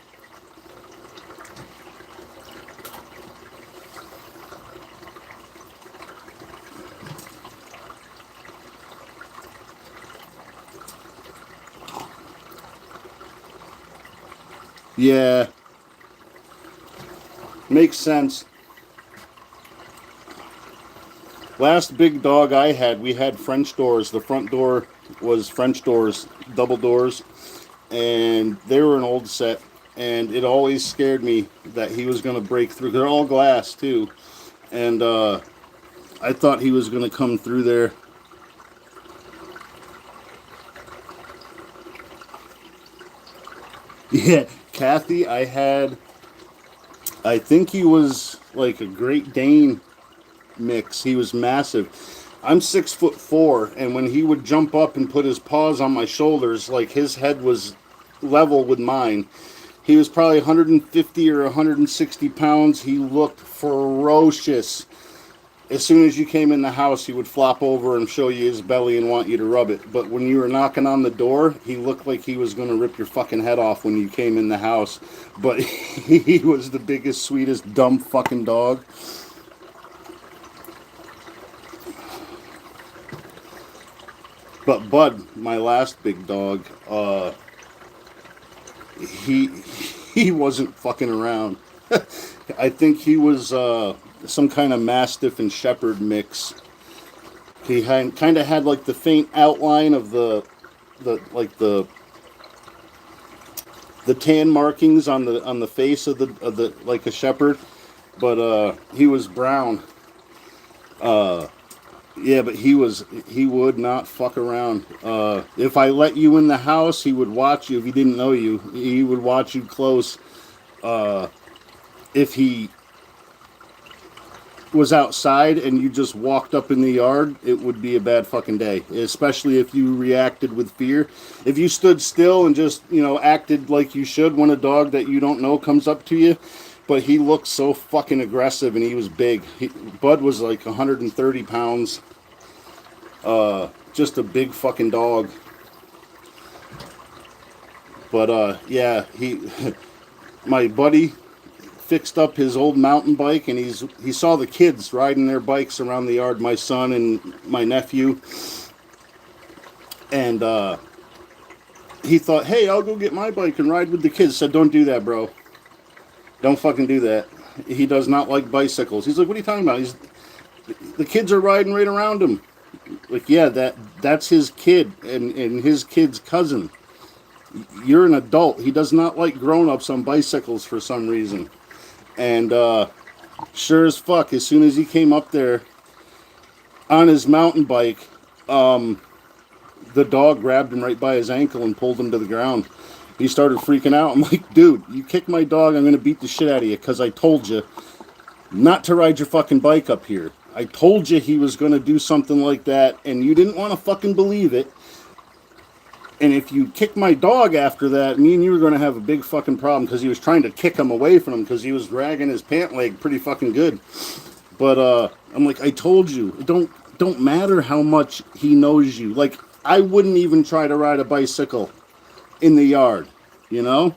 Yeah, makes sense. Last big dog I had, we had French doors. The front door was French doors, double doors, and they were an old set. and it always scared me that he was going to break through. They're all glass too, and I thought he was going to come through there. Yeah, Kathy, I think he was like a Great Dane mix. He was massive. I'm 6'4", and when he would jump up and put his paws on my shoulders, like his head was level with mine. He was probably 150 or 160 pounds. He looked ferocious. As soon as you came in the house, he would flop over and show you his belly and want you to rub it. But when you were knocking on the door, he looked like he was going to rip your fucking head off when you came in the house. But he was the biggest, sweetest, dumb fucking dog. But Bud, my last big dog, he he wasn't fucking around. I think he was some kind of Mastiff and Shepherd mix. He kind of had like the faint outline of the tan markings on the face of the like a shepherd, but he was brown. Yeah, but he would not fuck around. If I let you in the house, he would watch you. If he didn't know you, he would watch you close. If he was outside and you just walked up in the yard, it would be a bad fucking day. Especially if you reacted with fear. If you stood still and just, acted like you should when a dog that you don't know comes up to you. But he looked so fucking aggressive and he was big. Bud was like 130 pounds. Just a big fucking dog. But yeah, my buddy fixed up his old mountain bike, and he saw the kids riding their bikes around the yard, my son and my nephew, and he thought, hey, I'll go get my bike and ride with the kids. Said, don't do that, bro. Don't fucking do that. He does not like bicycles. He's like, what are you talking about? The kids are riding right around him. Like, yeah, that's his kid and his kid's cousin. You're an adult. He does not like grown-ups on bicycles for some reason. And sure as fuck, as soon as he came up there on his mountain bike, the dog grabbed him right by his ankle and pulled him to the ground. He started freaking out. I'm like, dude, you kick my dog, I'm going to beat the shit out of you because I told you not to ride your fucking bike up here. I told you he was going to do something like that, and you didn't want to fucking believe it. And if you kick my dog after that, me and you were going to have a big fucking problem because he was trying to kick him away from him because he was dragging his pant leg pretty fucking good. But I'm like, I told you, it don't matter how much he knows you. Like, I wouldn't even try to ride a bicycle in the yard, Oh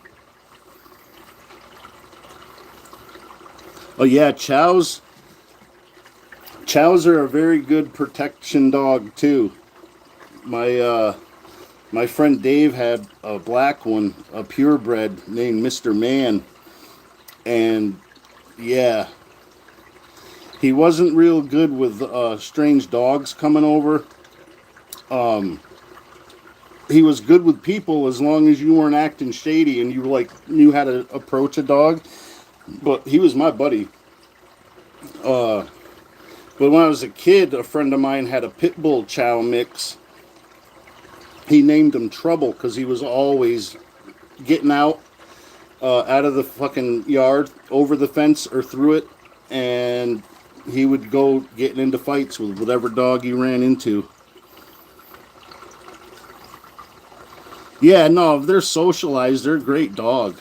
yeah, Chows are a very good protection dog too. My friend Dave had a black one, a purebred named Mr. Man, and yeah, he wasn't real good with strange dogs coming over. He was good with people as long as you weren't acting shady and you knew how to approach a dog. But he was my buddy. But when I was a kid, a friend of mine had a pit bull chow mix. He named him Trouble because he was always getting out of the fucking yard, over the fence or through it, and he would go getting into fights with whatever dog he ran into. Yeah, no, if they're socialized, they're a great dog.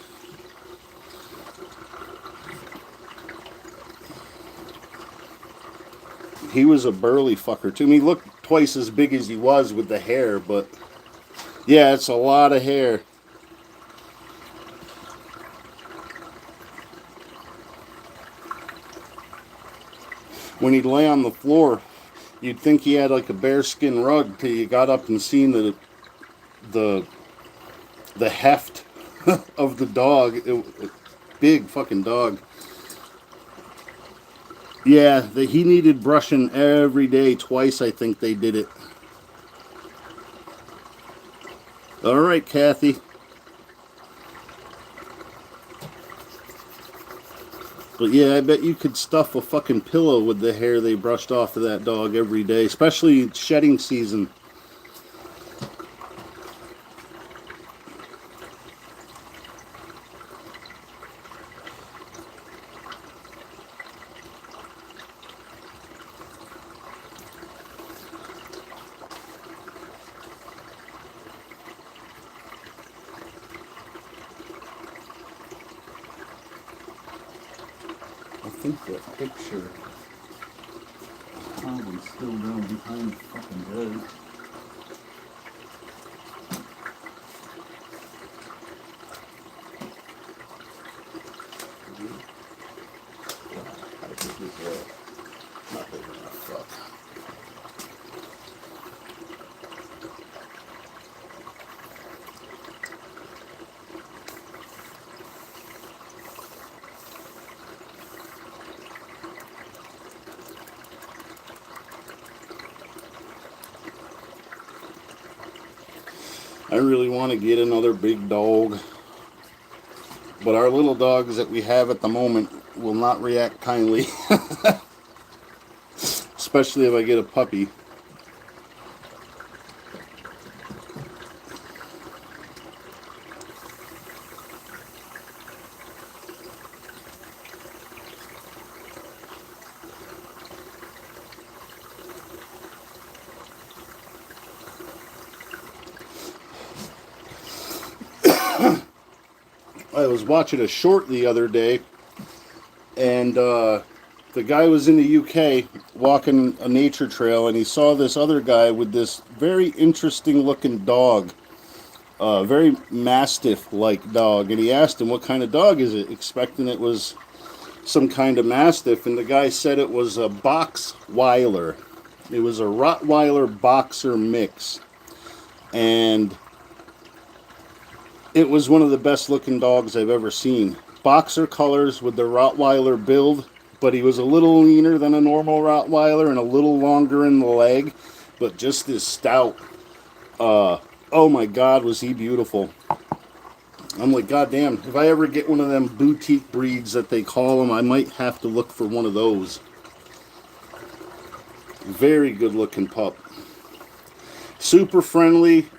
He was a burly fucker too. I mean, he looked twice as big as he was with the hair, but yeah, it's a lot of hair. When he'd lay on the floor, you'd think he had like a bearskin rug till you got up and seen the heft of the dog. Big fucking dog. Yeah, he needed brushing every day. Twice, I think they did it. All right, Kathy. But yeah, I bet you could stuff a fucking pillow with the hair they brushed off of that dog every day, especially shedding season. I think that picture probably still down behind the fucking bed. How to get this out? Not big enough. Fuck. I really want to get another big dog, but our little dogs that we have at the moment will not react kindly, especially if I get a puppy. I was watching a short the other day, and the guy was in the UK walking a nature trail, and he saw this other guy with this very interesting looking dog, very mastiff-like dog, and he asked him, what kind of dog is it, expecting it was some kind of mastiff, and the guy said it was a Boxweiler. It was a Rottweiler Boxer mix, and it was one of the best looking dogs I've ever seen. Boxer colors with the Rottweiler build, but he was a little leaner than a normal Rottweiler and a little longer in the leg, but just this stout. Oh my God, was he beautiful. I'm like, God damn, if I ever get one of them boutique breeds that they call them, I might have to look for one of those. Very good looking pup. Super friendly.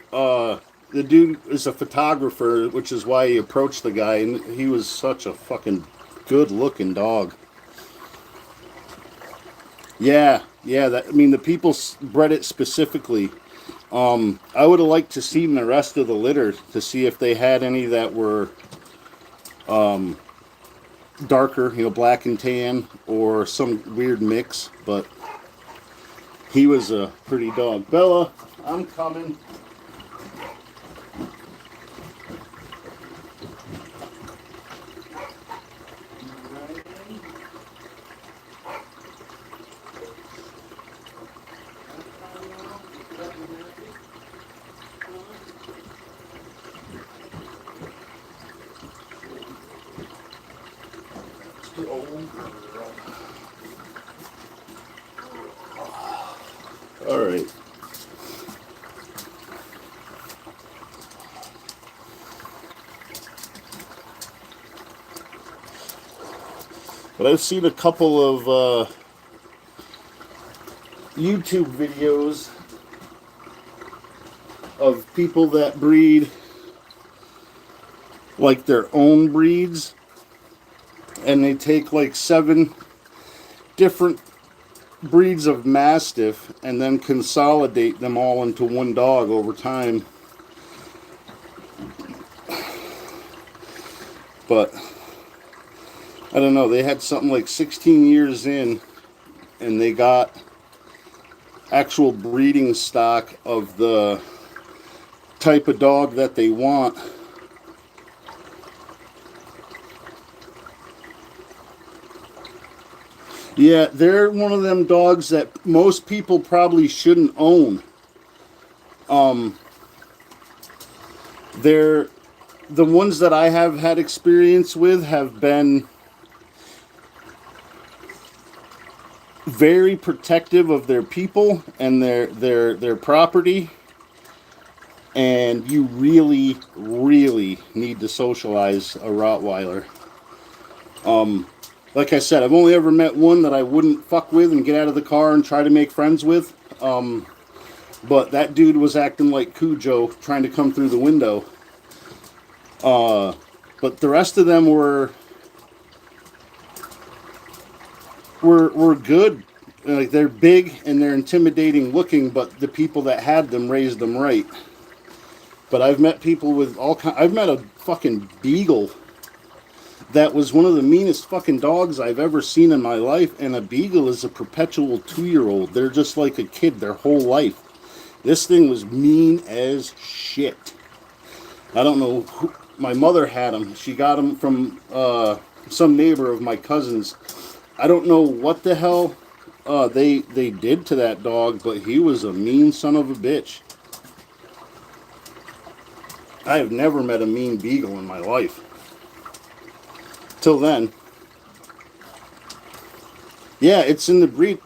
The dude is a photographer, which is why he approached the guy, and he was such a fucking good looking dog. Yeah, I mean, the people bred it specifically. I would have liked to see the rest of the litter to see if they had any that were darker, black and tan, or some weird mix, but he was a pretty dog. Bella, I'm coming. All right. But I've seen a couple of YouTube videos of people that breed like their own breeds, and they take like 7 different breeds of Mastiff and then consolidate them all into one dog over time. But I don't know, they had something like 16 years in, and they got actual breeding stock of the type of dog that they want. Yeah, they're one of them dogs that most people probably shouldn't own. They're the ones that I have had experience with have been very protective of their people and their property, and you really need to socialize a Rottweiler. Like I said, I've only ever met one that I wouldn't fuck with and get out of the car and try to make friends with. But that dude was acting like Cujo trying to come through the window. But the rest of them were good. Like they're big and they're intimidating looking, but the people that had them raised them right. But I've met people with all kind. I've met a fucking beagle that was one of the meanest fucking dogs I've ever seen in my life. And a beagle is a perpetual 2-year-old. They're just like a kid their whole life. This thing was mean as shit. I don't know who, my mother had him. She got him from some neighbor of my cousin's. I don't know what the hell they did to that dog, but he was a mean son of a bitch. I have never met a mean beagle in my life. Till then. Yeah, it's in the breed.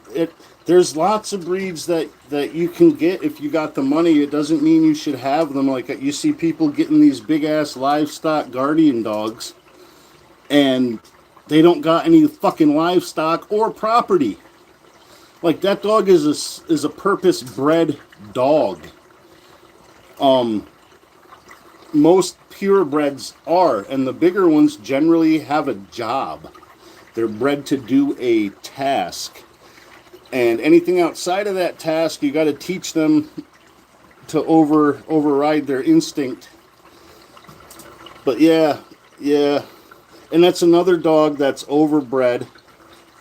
There's lots of breeds that you can get if you got the money. It doesn't mean you should have them. Like you see people getting these big ass livestock guardian dogs, and they don't got any fucking livestock or property. Like that dog is a purpose bred dog. Most purebreds are, and the bigger ones generally have a job. They're bred to do a task. And anything outside of that task, you got to teach them to override their instinct. But yeah. And that's another dog that's overbred.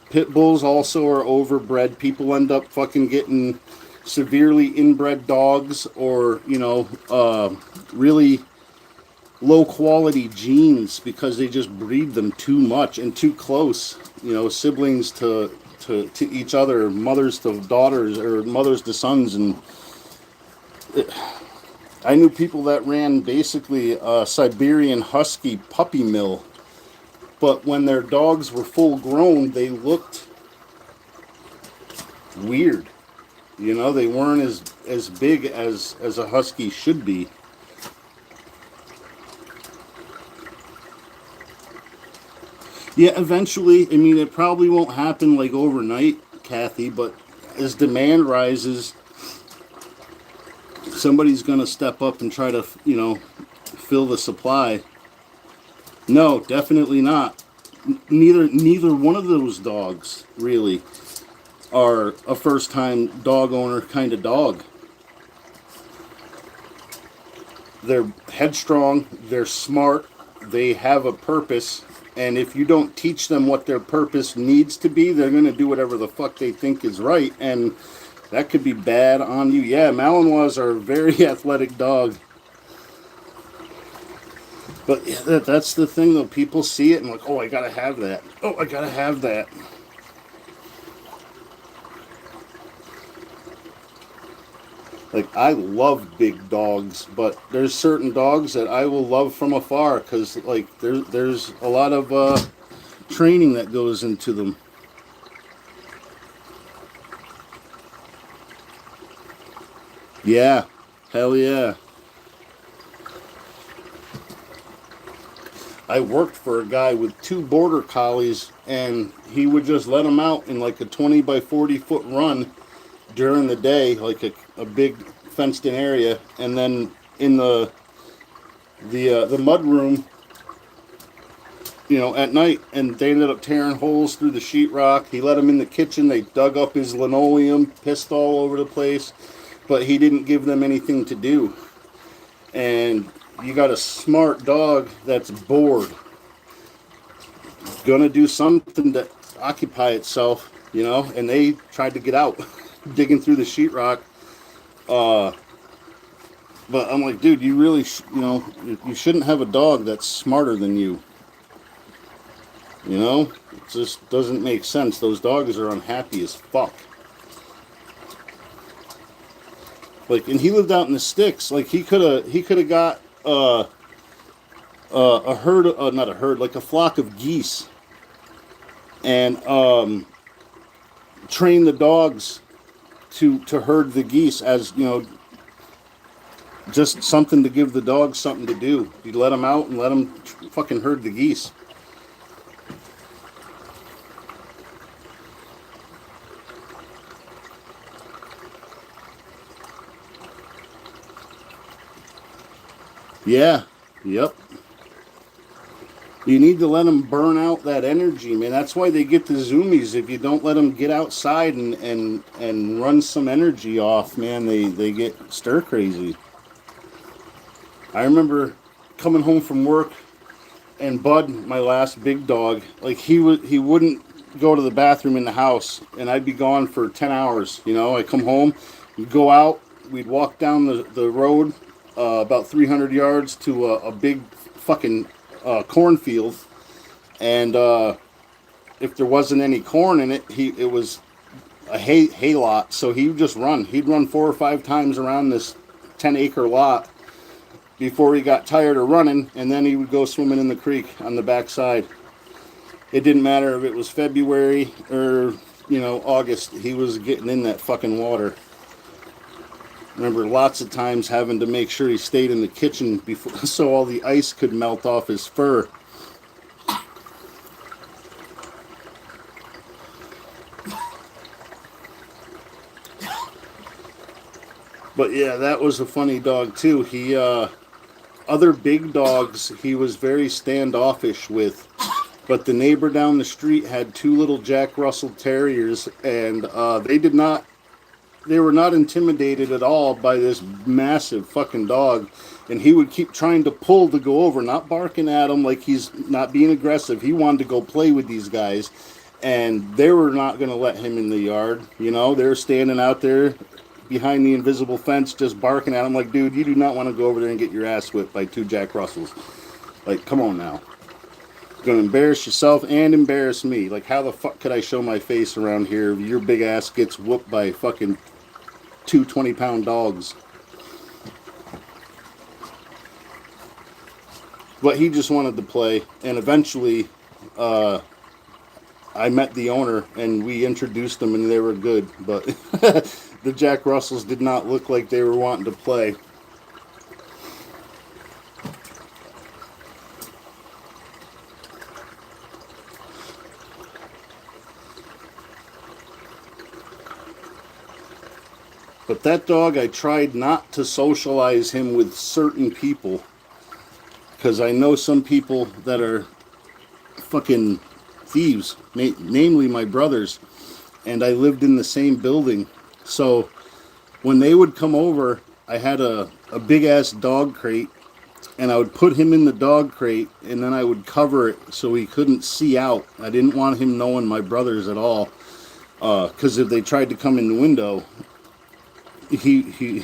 Pit bulls also are overbred. People end up fucking getting severely inbred dogs or, really low quality genes because they just breed them too much and too close. Siblings to each other, mothers to daughters or mothers to sons. And I knew people that ran basically a Siberian Husky puppy mill, but when their dogs were full grown, they looked weird. They weren't as big as a Husky should be. Yeah, eventually. I mean, it probably won't happen like overnight, Kathy, but as demand rises, somebody's going to step up and try to, fill the supply. No, definitely not. Neither one of those dogs really are a first-time dog owner kind of dog. They're headstrong, they're smart, they have a purpose. And if you don't teach them what their purpose needs to be, they're going to do whatever the fuck they think is right. And that could be bad on you. Yeah, Malinois are a very athletic dog. But that's the thing, though. People see it and like, oh, I got to have that. Oh, I got to have that. Like, I love big dogs, but there's certain dogs that I will love from afar because, like, there's a lot of training that goes into them. Yeah, hell yeah. I worked for a guy with 2 border collies, and he would just let them out in like a 20 by 40 foot run during the day, like a big fenced in area, and then in the mud room, at night, and they ended up tearing holes through the sheetrock. He let them in the kitchen. They dug up his linoleum, pissed all over the place, but he didn't give them anything to do. And you got a smart dog that's bored, gonna do something to occupy itself, and they tried to get out, digging through the sheetrock. But I'm like, dude, you really, you shouldn't have a dog that's smarter than you. It just doesn't make sense. Those dogs are unhappy as fuck. Like, and he lived out in the sticks. Like, he could have got a herd, not a herd, like a flock of geese, and train the dogs to herd the geese as, just something to give the dogs something to do. You let them out and let them fucking herd the geese. Yeah. Yep. You need to let them burn out that energy, man. That's why they get the zoomies. If you don't let them get outside and run some energy off, man, they get stir crazy. I remember coming home from work, and Bud, my last big dog, like he wouldn't go to the bathroom in the house, and I'd be gone for 10 hours. You know, I come home, we'd go out, we'd walk down the road about 300 yards to a big fucking cornfield, and if there wasn't any corn in it, it was a hay lot, so he would just run. He'd run 4 or 5 times around this 10-acre lot before he got tired of running, and then he would go swimming in the creek on the backside. It didn't matter if it was February or, August. He was getting in that fucking water. Remember lots of times having to make sure he stayed in the kitchen before so all the ice could melt off his fur. But yeah, that was a funny dog too. He other big dogs he was very standoffish with, but the neighbor down the street had two little Jack Russell Terriers, and they were not intimidated at all by this massive fucking dog. And he would keep trying to pull to go over, not barking at him like he's not being aggressive. He wanted to go play with these guys, and they were not going to let him in the yard. They're standing out there behind the invisible fence just barking at him like, dude, you do not want to go over there and get your ass whipped by two Jack Russells. Like, come on now. You're going to embarrass yourself and embarrass me. Like, how the fuck could I show my face around here if your big ass gets whooped by fucking two 20-pound dogs? But he just wanted to play, and eventually I met the owner, and we introduced them, and they were good, but the Jack Russells did not look like they were wanting to play. But that dog, I tried not to socialize him with certain people, because I know some people that are fucking thieves, namely my brothers, and I lived in the same building. So when they would come over, I had a big ass dog crate, and I would put him in the dog crate, and then I would cover it so he couldn't see out. I didn't want him knowing my brothers at all, because if they tried to come in the window, he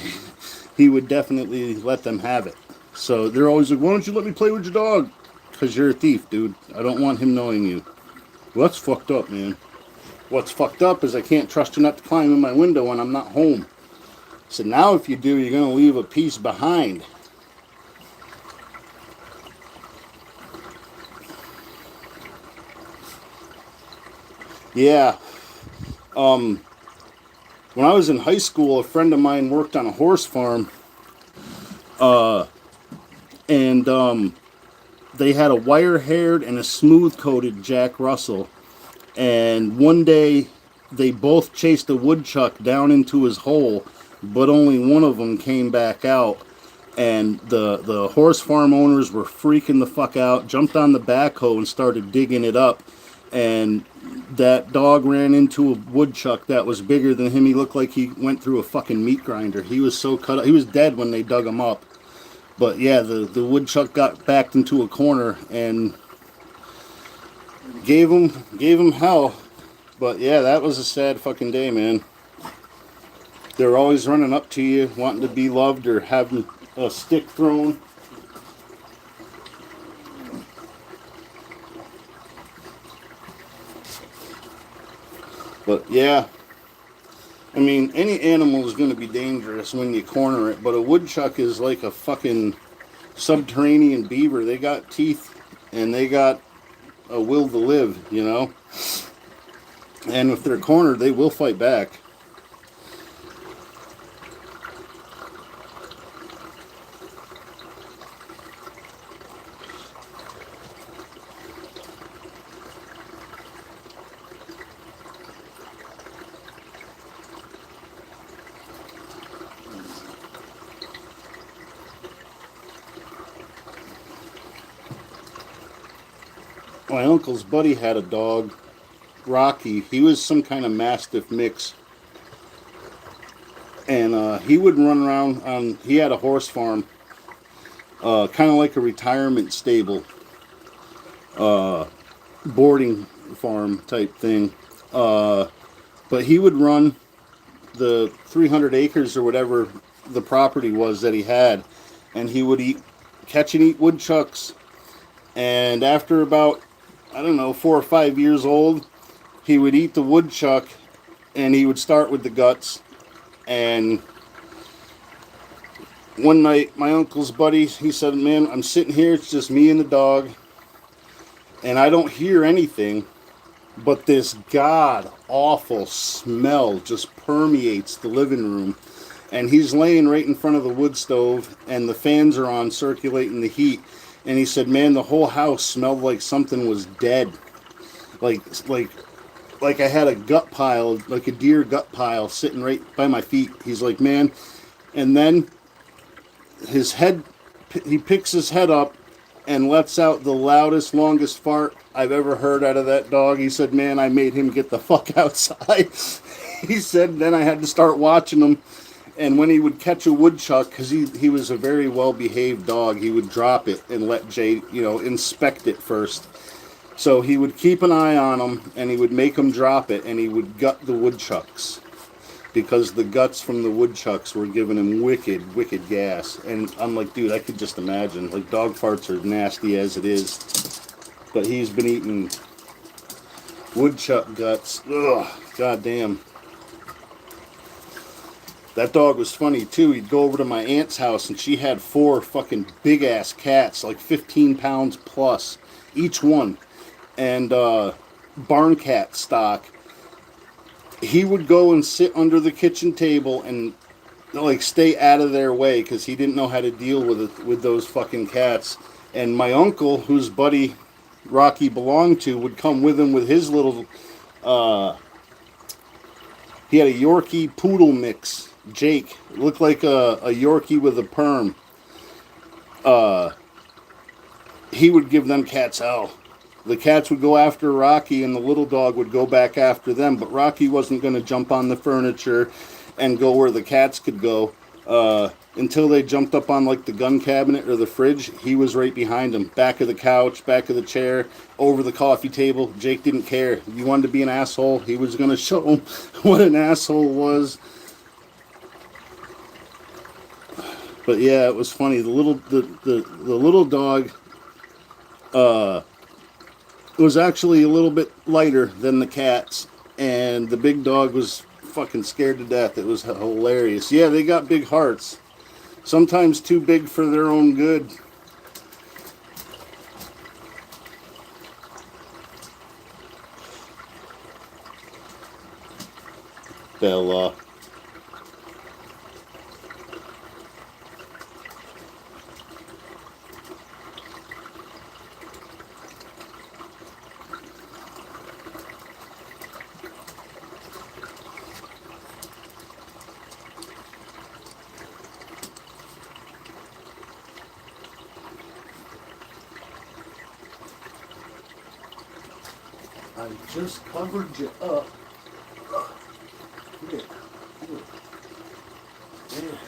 would definitely let them have it. So they're always like, why don't you let me play with your dog? Because you're a thief, dude. I don't want him knowing you. Well, that's fucked up, man. What's fucked up is I can't trust you not to climb in my window when I'm not home. So now if you do, you're going to leave a piece behind. Yeah. When I was in high school, a friend of mine worked on a horse farm. And they had a wire-haired and a smooth-coated Jack Russell. And one day, they both chased a woodchuck down into his hole, but only one of them came back out. And the horse farm owners were freaking the fuck out, jumped on the backhoe and started digging it up. And that dog ran into a woodchuck that was bigger than him. He looked like he went through a fucking meat grinder. He was so cut up. He was dead when they dug him up. But yeah, the woodchuck got backed into a corner and gave him hell. But yeah, that was a sad fucking day, man. They're always running up to you, wanting to be loved or having a stick thrown. But yeah, I mean, any animal is going to be dangerous when you corner it, but a woodchuck is like a fucking subterranean beaver. They got teeth and they got a will to live, And if they're cornered, they will fight back. My uncle's buddy had a dog, Rocky. He was some kind of Mastiff mix. And he would run around on, he had a horse farm, kind of like a retirement stable, boarding farm type thing. But he would run the 300 acres or whatever the property was that he had, and he would catch and eat woodchucks. And after about, I don't know, 4 or 5 years old, he would eat the woodchuck, and he would start with the guts. And one night, my uncle's buddy, he said, "Man, I'm sitting here, it's just me and the dog, and I don't hear anything, but this god awful smell just permeates the living room." And he's laying right in front of the wood stove, and the fans are on circulating the heat. And he said, "Man, the whole house smelled like something was dead. Like, like, like I had a gut pile, like a deer gut pile sitting right by my feet." He's like, "Man," and then his head, he picks his head up and lets out the loudest, longest fart I've ever heard out of that dog. He said, "Man, I made him get the fuck outside." He said, "Then I had to start watching him. And when he would catch a woodchuck, because he was a very well-behaved dog, he would drop it and let Jay, inspect it first. So he would keep an eye on him, and he would make him drop it, and he would gut the woodchucks. Because the guts from the woodchucks were giving him wicked, wicked gas. And I'm like, dude, I could just imagine. Like, dog farts are nasty as it is. But he's been eating woodchuck guts. Ugh, goddamn. That dog was funny, too. He'd go over to my aunt's house, and she had 4 fucking big-ass cats, like 15 pounds plus, each one. And barn cat stock. He would go and sit under the kitchen table and, like, stay out of their way, because he didn't know how to deal with those fucking cats. And my uncle, whose buddy Rocky belonged to, would come with him with his little... he had a Yorkie poodle mix. Jake. It looked like a Yorkie with a perm. He would give them cats hell. The cats would go after Rocky, and the little dog would go back after them. But Rocky wasn't going to jump on the furniture and go where the cats could go. Until they jumped up on, like, the gun cabinet or the fridge, he was right behind them. Back of the couch, back of the chair, over the coffee table. Jake didn't care. If you wanted to be an asshole, he was going to show him what an asshole was. But yeah, it was funny. The little dog was actually a little bit lighter than the cats, and the big dog was fucking scared to death. It was hilarious. Yeah, they got big hearts. Sometimes too big for their own good. Bella. I just covered you up. Here. There.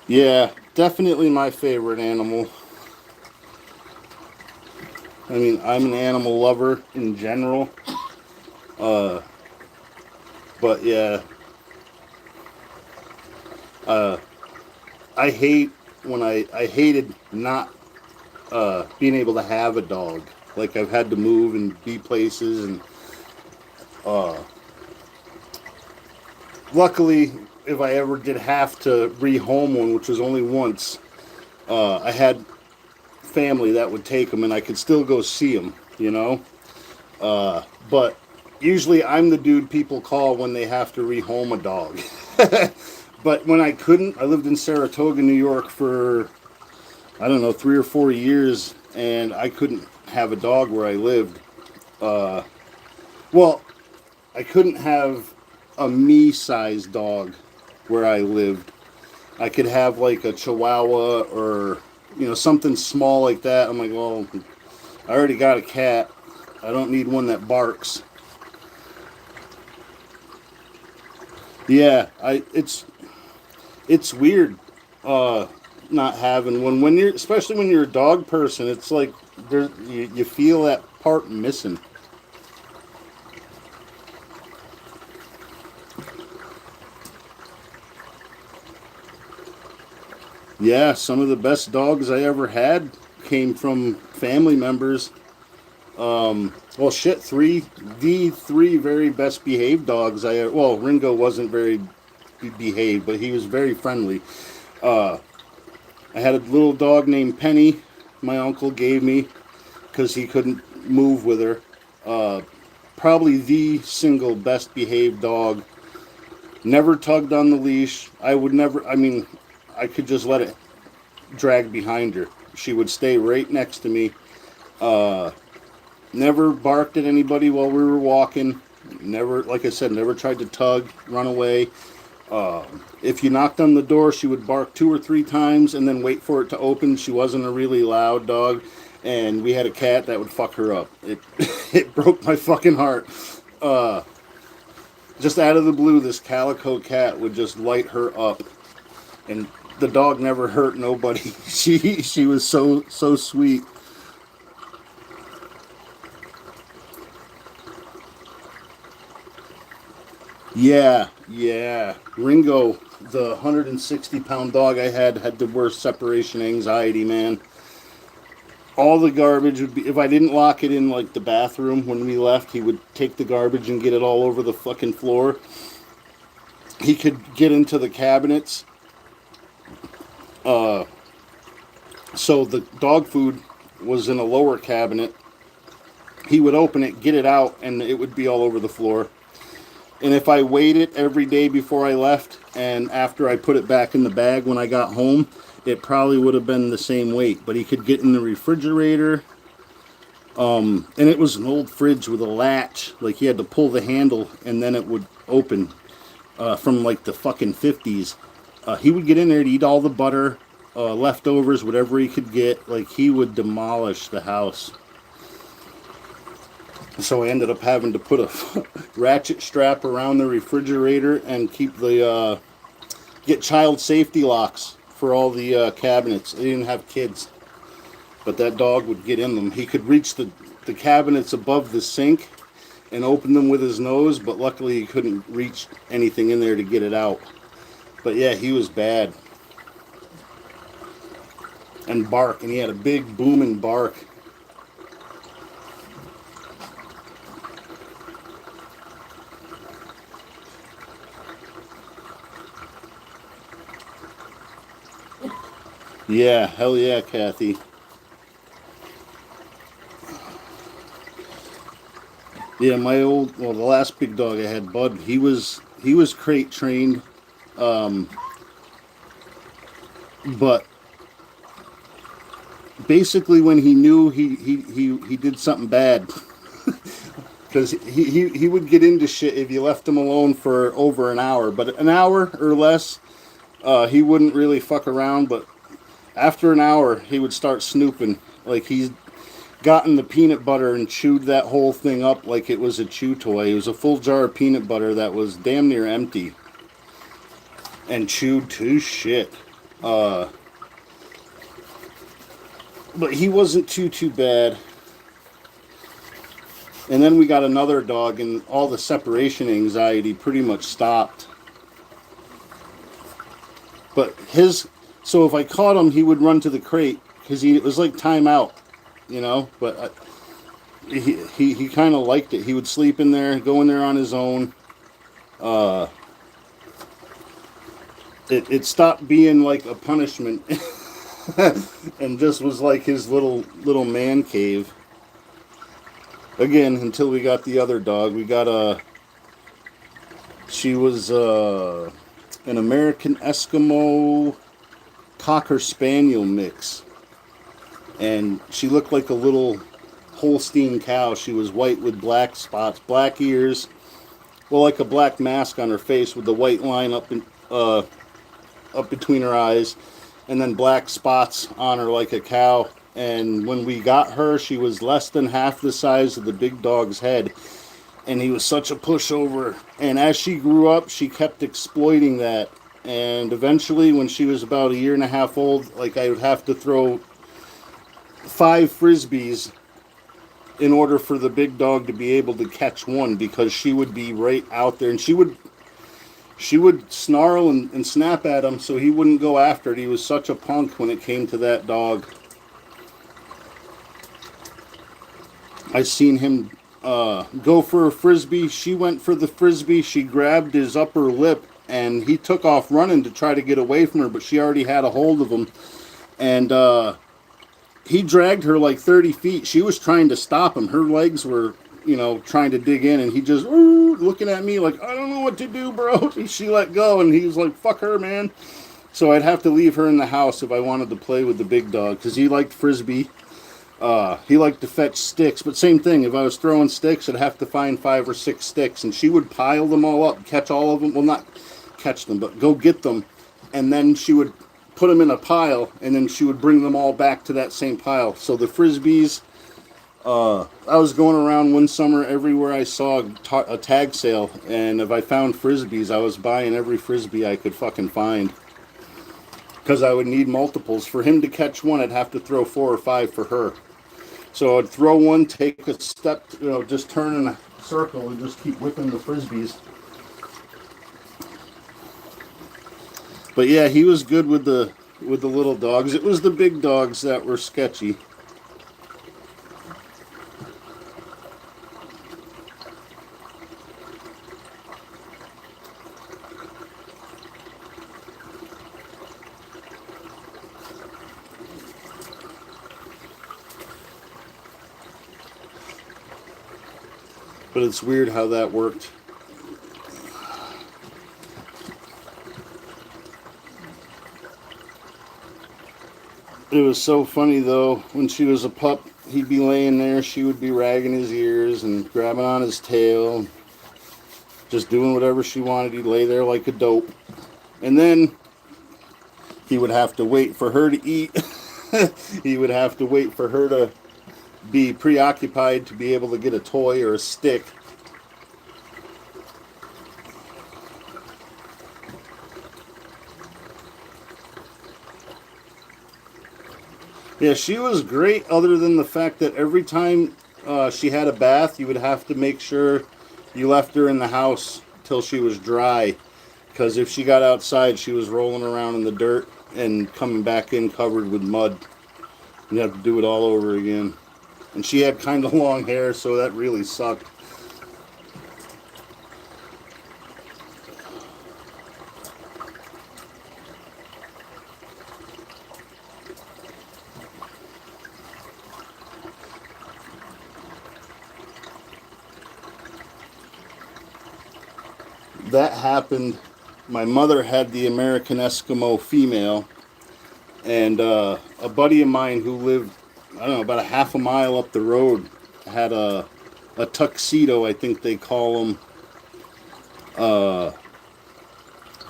Yeah, definitely my favorite animal. I mean, I'm an animal lover in general. But yeah. I hate when I hated not being able to have a dog. Like, I've had to move and be places, and luckily, if I ever did have to rehome one, which was only once, I had family that would take them, and I could still go see them, But usually I'm the dude people call when they have to rehome a dog. But when I couldn't, I lived in Saratoga, New York for, I don't know, 3 or 4 years, and I couldn't have a dog where I lived. Well, I couldn't have a me-sized dog where I lived. I could have like a Chihuahua or, something small like that. I'm like, well, I already got a cat. I don't need one that barks. Yeah, it's weird not having one when you're, especially when you're a dog person. It's like you feel that part missing. Yeah, some of the best dogs I ever had came from family members. Well, shit, the three very best behaved dogs well, Ringo wasn't very behaved, but he was very friendly. Uh, I had a little dog named Penny. My uncle gave me because he couldn't move with her. Uh, Probably the single best behaved dog. Never tugged on the leash. I would never. I mean, I could just let it drag behind her. She would stay right next to me. Uh, Never barked at anybody while we were walking. Never, like I said, never tried to tug, run away. Uh, if you knocked on the door, she would bark 2 or 3 times and then wait for it to open. She wasn't a really loud dog, and we had a cat that would fuck her up. It it broke my fucking heart. Uh, just out of the blue, this calico cat would just light her up, and the dog never hurt nobody. She was so sweet. Yeah, yeah. Ringo, the 160-pound dog I had the worst separation anxiety, man. All the garbage would be, if I didn't lock it in like the bathroom when we left, he would take the garbage and get it all over the fucking floor. He could get into the cabinets. Uh, so the dog food was in a lower cabinet. He would open it, get it out, and it would be all over the floor. And if I weighed it every day before I left and after I put it back in the bag when I got home, it probably would have been the same weight. But he could get in the refrigerator. And it was an old fridge with a latch. Like he had to pull the handle and then it would open from like the fucking 50s. He would get in there to eat all the butter, leftovers, whatever he could get. Like he would demolish the house. So I ended up having to put a ratchet strap around the refrigerator and keep get child safety locks for all the cabinets. They didn't have kids, but that dog would get in them. He could reach the cabinets above the sink and open them with his nose, but luckily he couldn't reach anything in there to get it out. But yeah, he was bad. And bark, and he had a big booming bark. Yeah, hell yeah, Kathy. Yeah, the last big dog I had, Bud, he was crate trained, but basically when he knew he did something bad, because he would get into shit if you left him alone for over an hour, but an hour or less, he wouldn't really fuck around, but after an hour, he would start snooping. Like he's gotten the peanut butter and chewed that whole thing up like it was a chew toy. It was a full jar of peanut butter that was damn near empty and chewed to shit. Uh, but he wasn't too bad. And then we got another dog, and all the separation anxiety pretty much stopped. But so if I caught him, he would run to the crate because it was like timeout, you know. But he kind of liked it. He would sleep in there, go in there on his own. Uh, it stopped being like a punishment, and just was like his little man cave. Again, until we got the other dog, we got she was an American Eskimo Cocker Spaniel mix. And she looked like a little Holstein cow. She was white with black spots, black ears, well, like a black mask on her face with the white line up between her eyes, and then black spots on her like a cow. And when we got her, she was less than half the size of the big dog's head. And he was such a pushover. And as she grew up, she kept exploiting that. And eventually, when she was about a year and a half old, like I would have to throw 5 frisbees in order for the big dog to be able to catch one, because she would be right out there, and she would snarl and snap at him so he wouldn't go after it. He was such a punk when it came to that dog. I seen him go for a frisbee. She went for the frisbee. She grabbed his upper lip and he took off running to try to get away from her, but she already had a hold of him. And he dragged her like 30 feet. She was trying to stop him. Her legs were, trying to dig in, and he just looking at me like, I don't know what to do, bro. She let go, and he was like, fuck her, man. So I'd have to leave her in the house if I wanted to play with the big dog, because he liked frisbee. He liked to fetch sticks, but same thing. If I was throwing sticks, I'd have to find 5 or 6 sticks, and she would pile them all up, catch all of them. Well, not catch them, but go get them, and then she would put them in a pile, and then she would bring them all back to that same pile. So the frisbees, I was going around one summer everywhere I saw a tag sale, and if I found frisbees, I was buying every frisbee I could fucking find, because I would need multiples. For him to catch one, I'd have to throw 4 or 5 for her. So I'd throw one, take a step, just turn in a circle and just keep whipping the frisbees. But yeah, he was good with the little dogs. It was the big dogs that were sketchy. But it's weird how that worked. It was so funny, though, when she was a pup, he'd be laying there, she would be ragging his ears and grabbing on his tail, just doing whatever she wanted. He'd lay there like a dope. And then he would have to wait for her to eat. He would have to wait for her to be preoccupied to be able to get a toy or a stick. Yeah, she was great, other than the fact that every time she had a bath, you would have to make sure you left her in the house till she was dry. Because if she got outside, she was rolling around in the dirt and coming back in covered with mud. You'd have to do it all over again. And she had kind of long hair, so that really sucked. That happened. My mother had the American Eskimo female, and a buddy of mine who lived, I don't know, about a half a mile up the road had a tuxedo, I think they call them,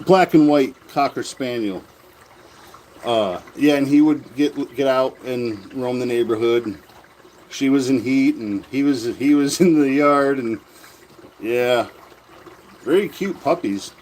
black and white Cocker Spaniel. Yeah, and he would get out and roam the neighborhood. She was in heat, and he was in the yard, and yeah, very cute puppies.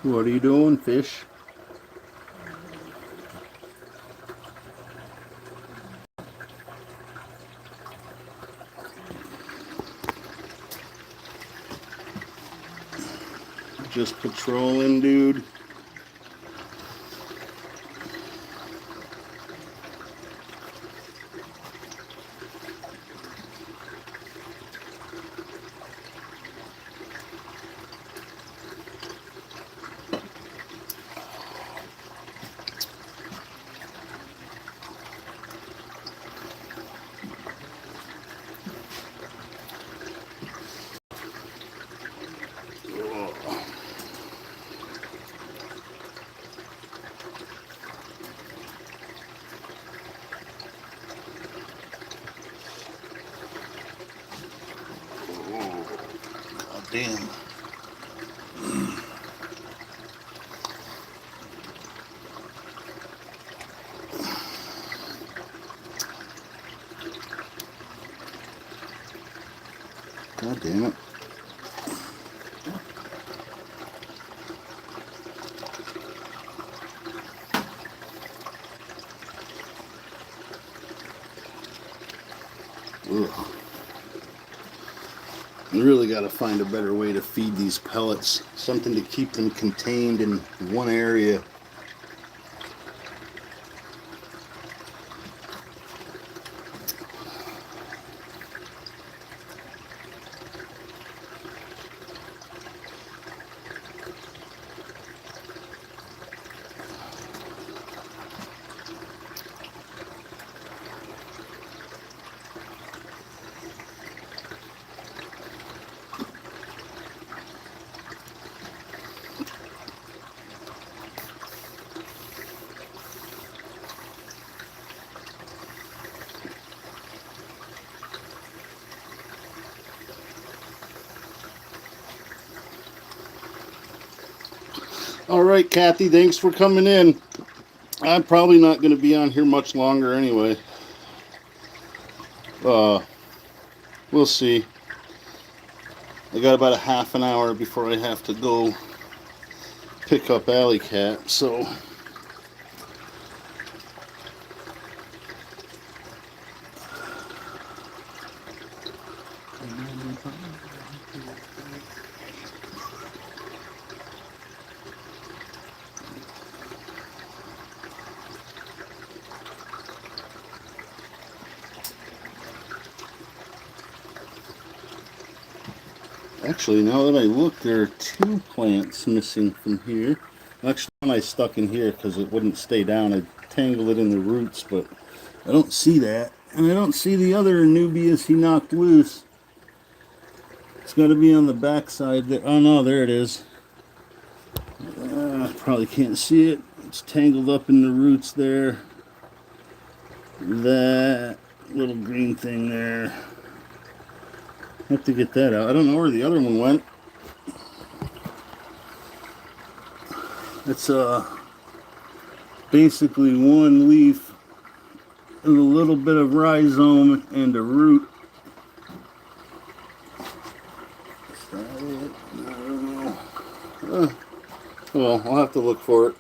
What are you doing, fish? Just patrolling, dude. Damn. God damn it. Ugh. You really got to find a better way to feed these pellets. Something to keep them contained in one area. All right, Kathy, thanks for coming in. I'm probably not going to be on here much longer anyway. We'll see. I got about a half an hour before I have to go pick up Alley Cat, so actually, now that I look, there are 2 plants missing from here. Actually, one I stuck in here because it wouldn't stay down. I tangled it in the roots, but I don't see that. And I don't see the other Anubias he knocked loose. It's got to be on the back side there. Oh, no, there it is. Probably can't see it. It's tangled up in the roots there. That little green thing there. Have to get that out. I don't know where the other one went. It's basically one leaf with a little bit of rhizome and a root. Is that it? I don't know. Well, I'll have to look for it.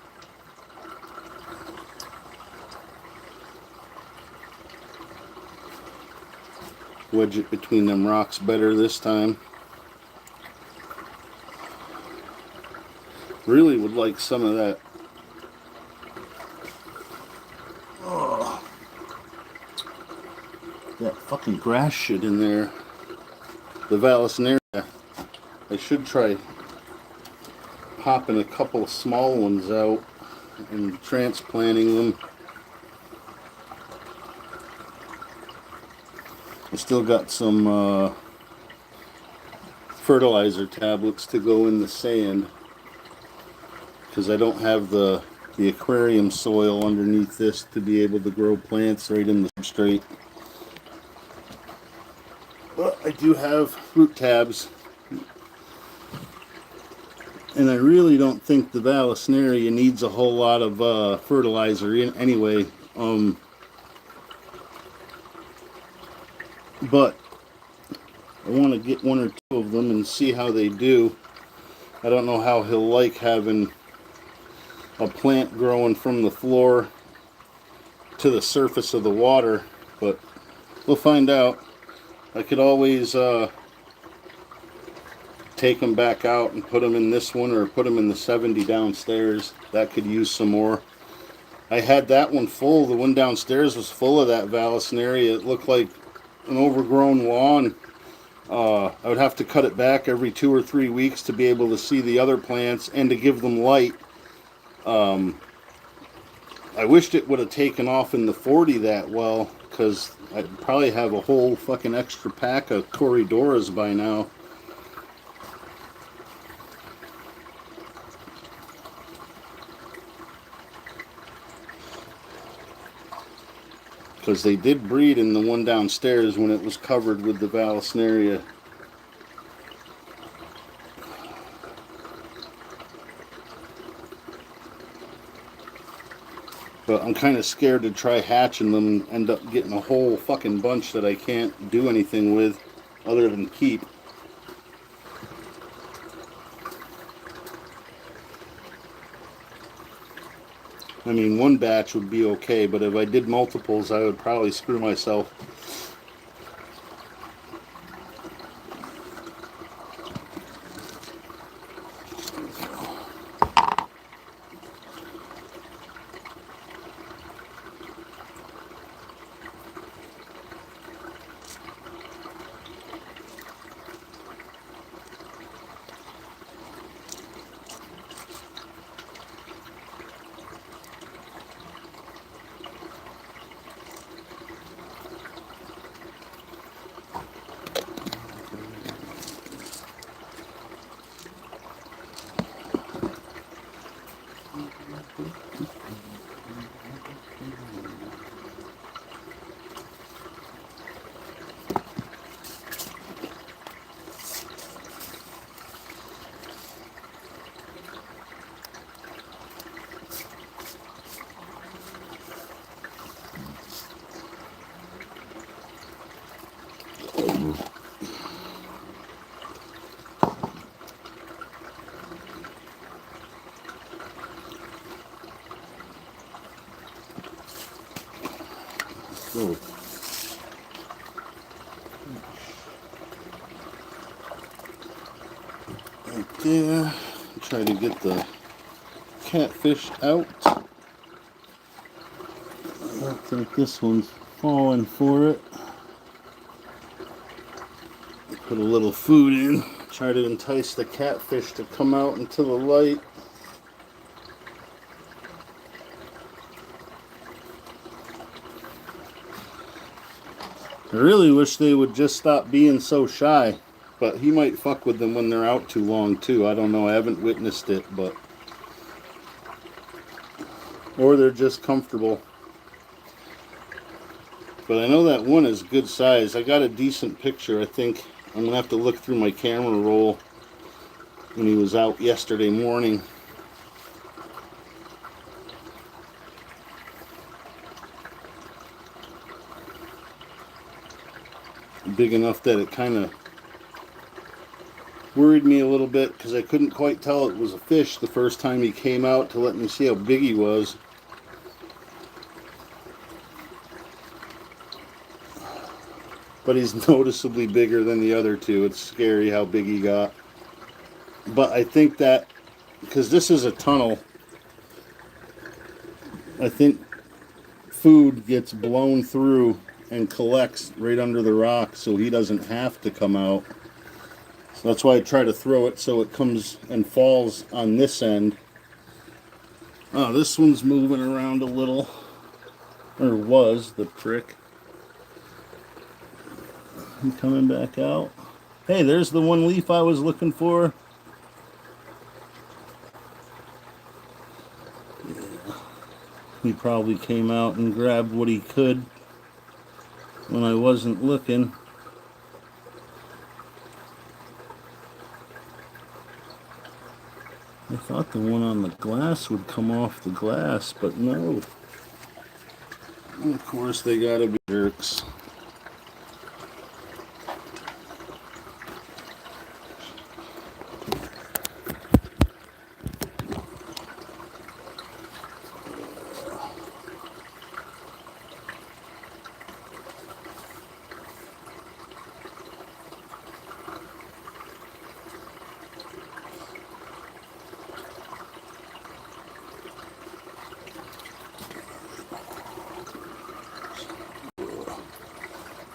Wedge it between them rocks better this time. Really would like some of that. Oh, that fucking grass shit in there. The Vallisneria. I should try popping a couple of small ones out and transplanting them. I still got some fertilizer tablets to go in the sand because I don't have the aquarium soil underneath this to be able to grow plants right in the substrate. But I do have root tabs, and I really don't think the Vallisneria needs a whole lot of fertilizer anyway. But I want to get 1 or 2 of them and see how they do. I don't know how he'll like having a plant growing from the floor to the surface of the water, but we'll find out. I could always take them back out and put them in this one or put them in the 70 downstairs. That could use some more. I had that one full. The one downstairs was full of that Vallisneria. It looked like an overgrown lawn. I would have to cut it back every 2 or 3 weeks to be able to see the other plants and to give them light. I wished it would have taken off in the 40 that well, because I'd probably have a whole fucking extra pack of Corridoras by now. Because they did breed in the one downstairs when it was covered with the Vallisneria. But I'm kind of scared to try hatching them and end up getting a whole fucking bunch that I can't do anything with other than keep. I mean, one batch would be okay, but if I did multiples, I would probably screw myself. Oh. Right there. Try to get the catfish out. I don't think this one's falling for it. Put a little food in. Try to entice the catfish to come out into the light. I really wish they would just stop being so shy. But he might fuck with them when they're out too long too. I don't know. I haven't witnessed it, but... Or they're just comfortable. But I know that one is good size. I got a decent picture. I think I'm going to have to look through my camera roll when he was out yesterday morning. Big enough that it kind of worried me a little bit because I couldn't quite tell it was a fish the first time he came out to let me see how big he was. But he's noticeably bigger than the other two. It's scary how big he got. But I think that, because this is a tunnel, I think food gets blown through and collects right under the rock so he doesn't have to come out. So that's why I try to throw it so it comes and falls on this end. Oh, this one's moving around a little. Or was, the prick. He coming back out. Hey, there's the one leaf I was looking for. Yeah. He probably came out and grabbed what he could when I wasn't looking. I thought the one on the glass would come off the glass, but no. And of course, they gotta be jerks.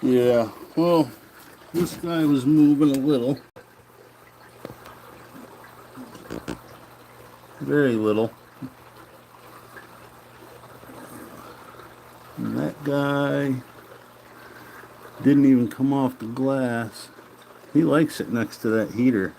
Yeah, well, this guy was moving a little. Very little. And that guy didn't even come off the glass. He likes it next to that heater.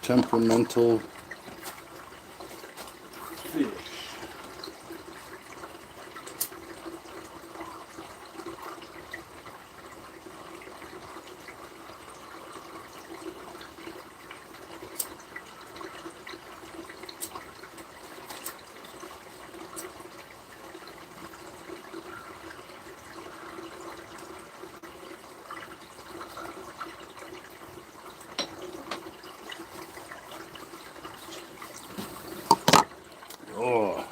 temperamental fish. Oh.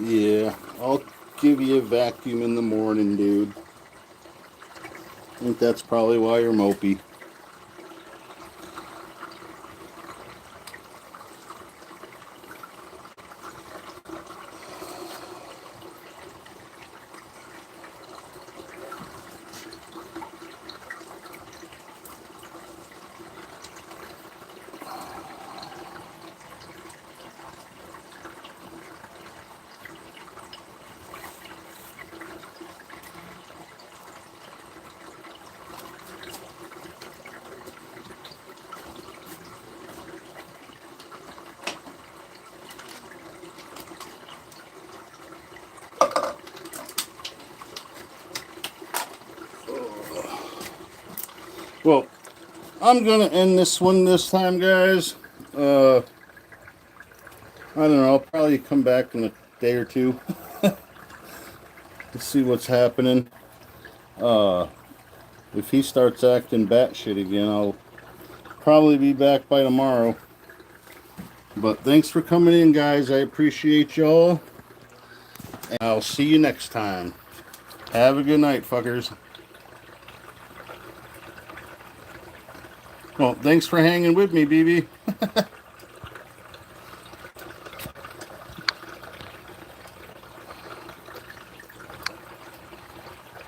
Yeah, I'll give you a vacuum in the morning, dude. I think that's probably why you're mopey. Well, I'm gonna end this one this time, guys. I don't know. I'll probably come back in a day or two to see what's happening. If he starts acting batshit again, I'll probably be back by tomorrow. But thanks for coming in, guys. I appreciate y'all. And I'll see you next time. Have a good night, fuckers. Well, thanks for hanging with me, BB.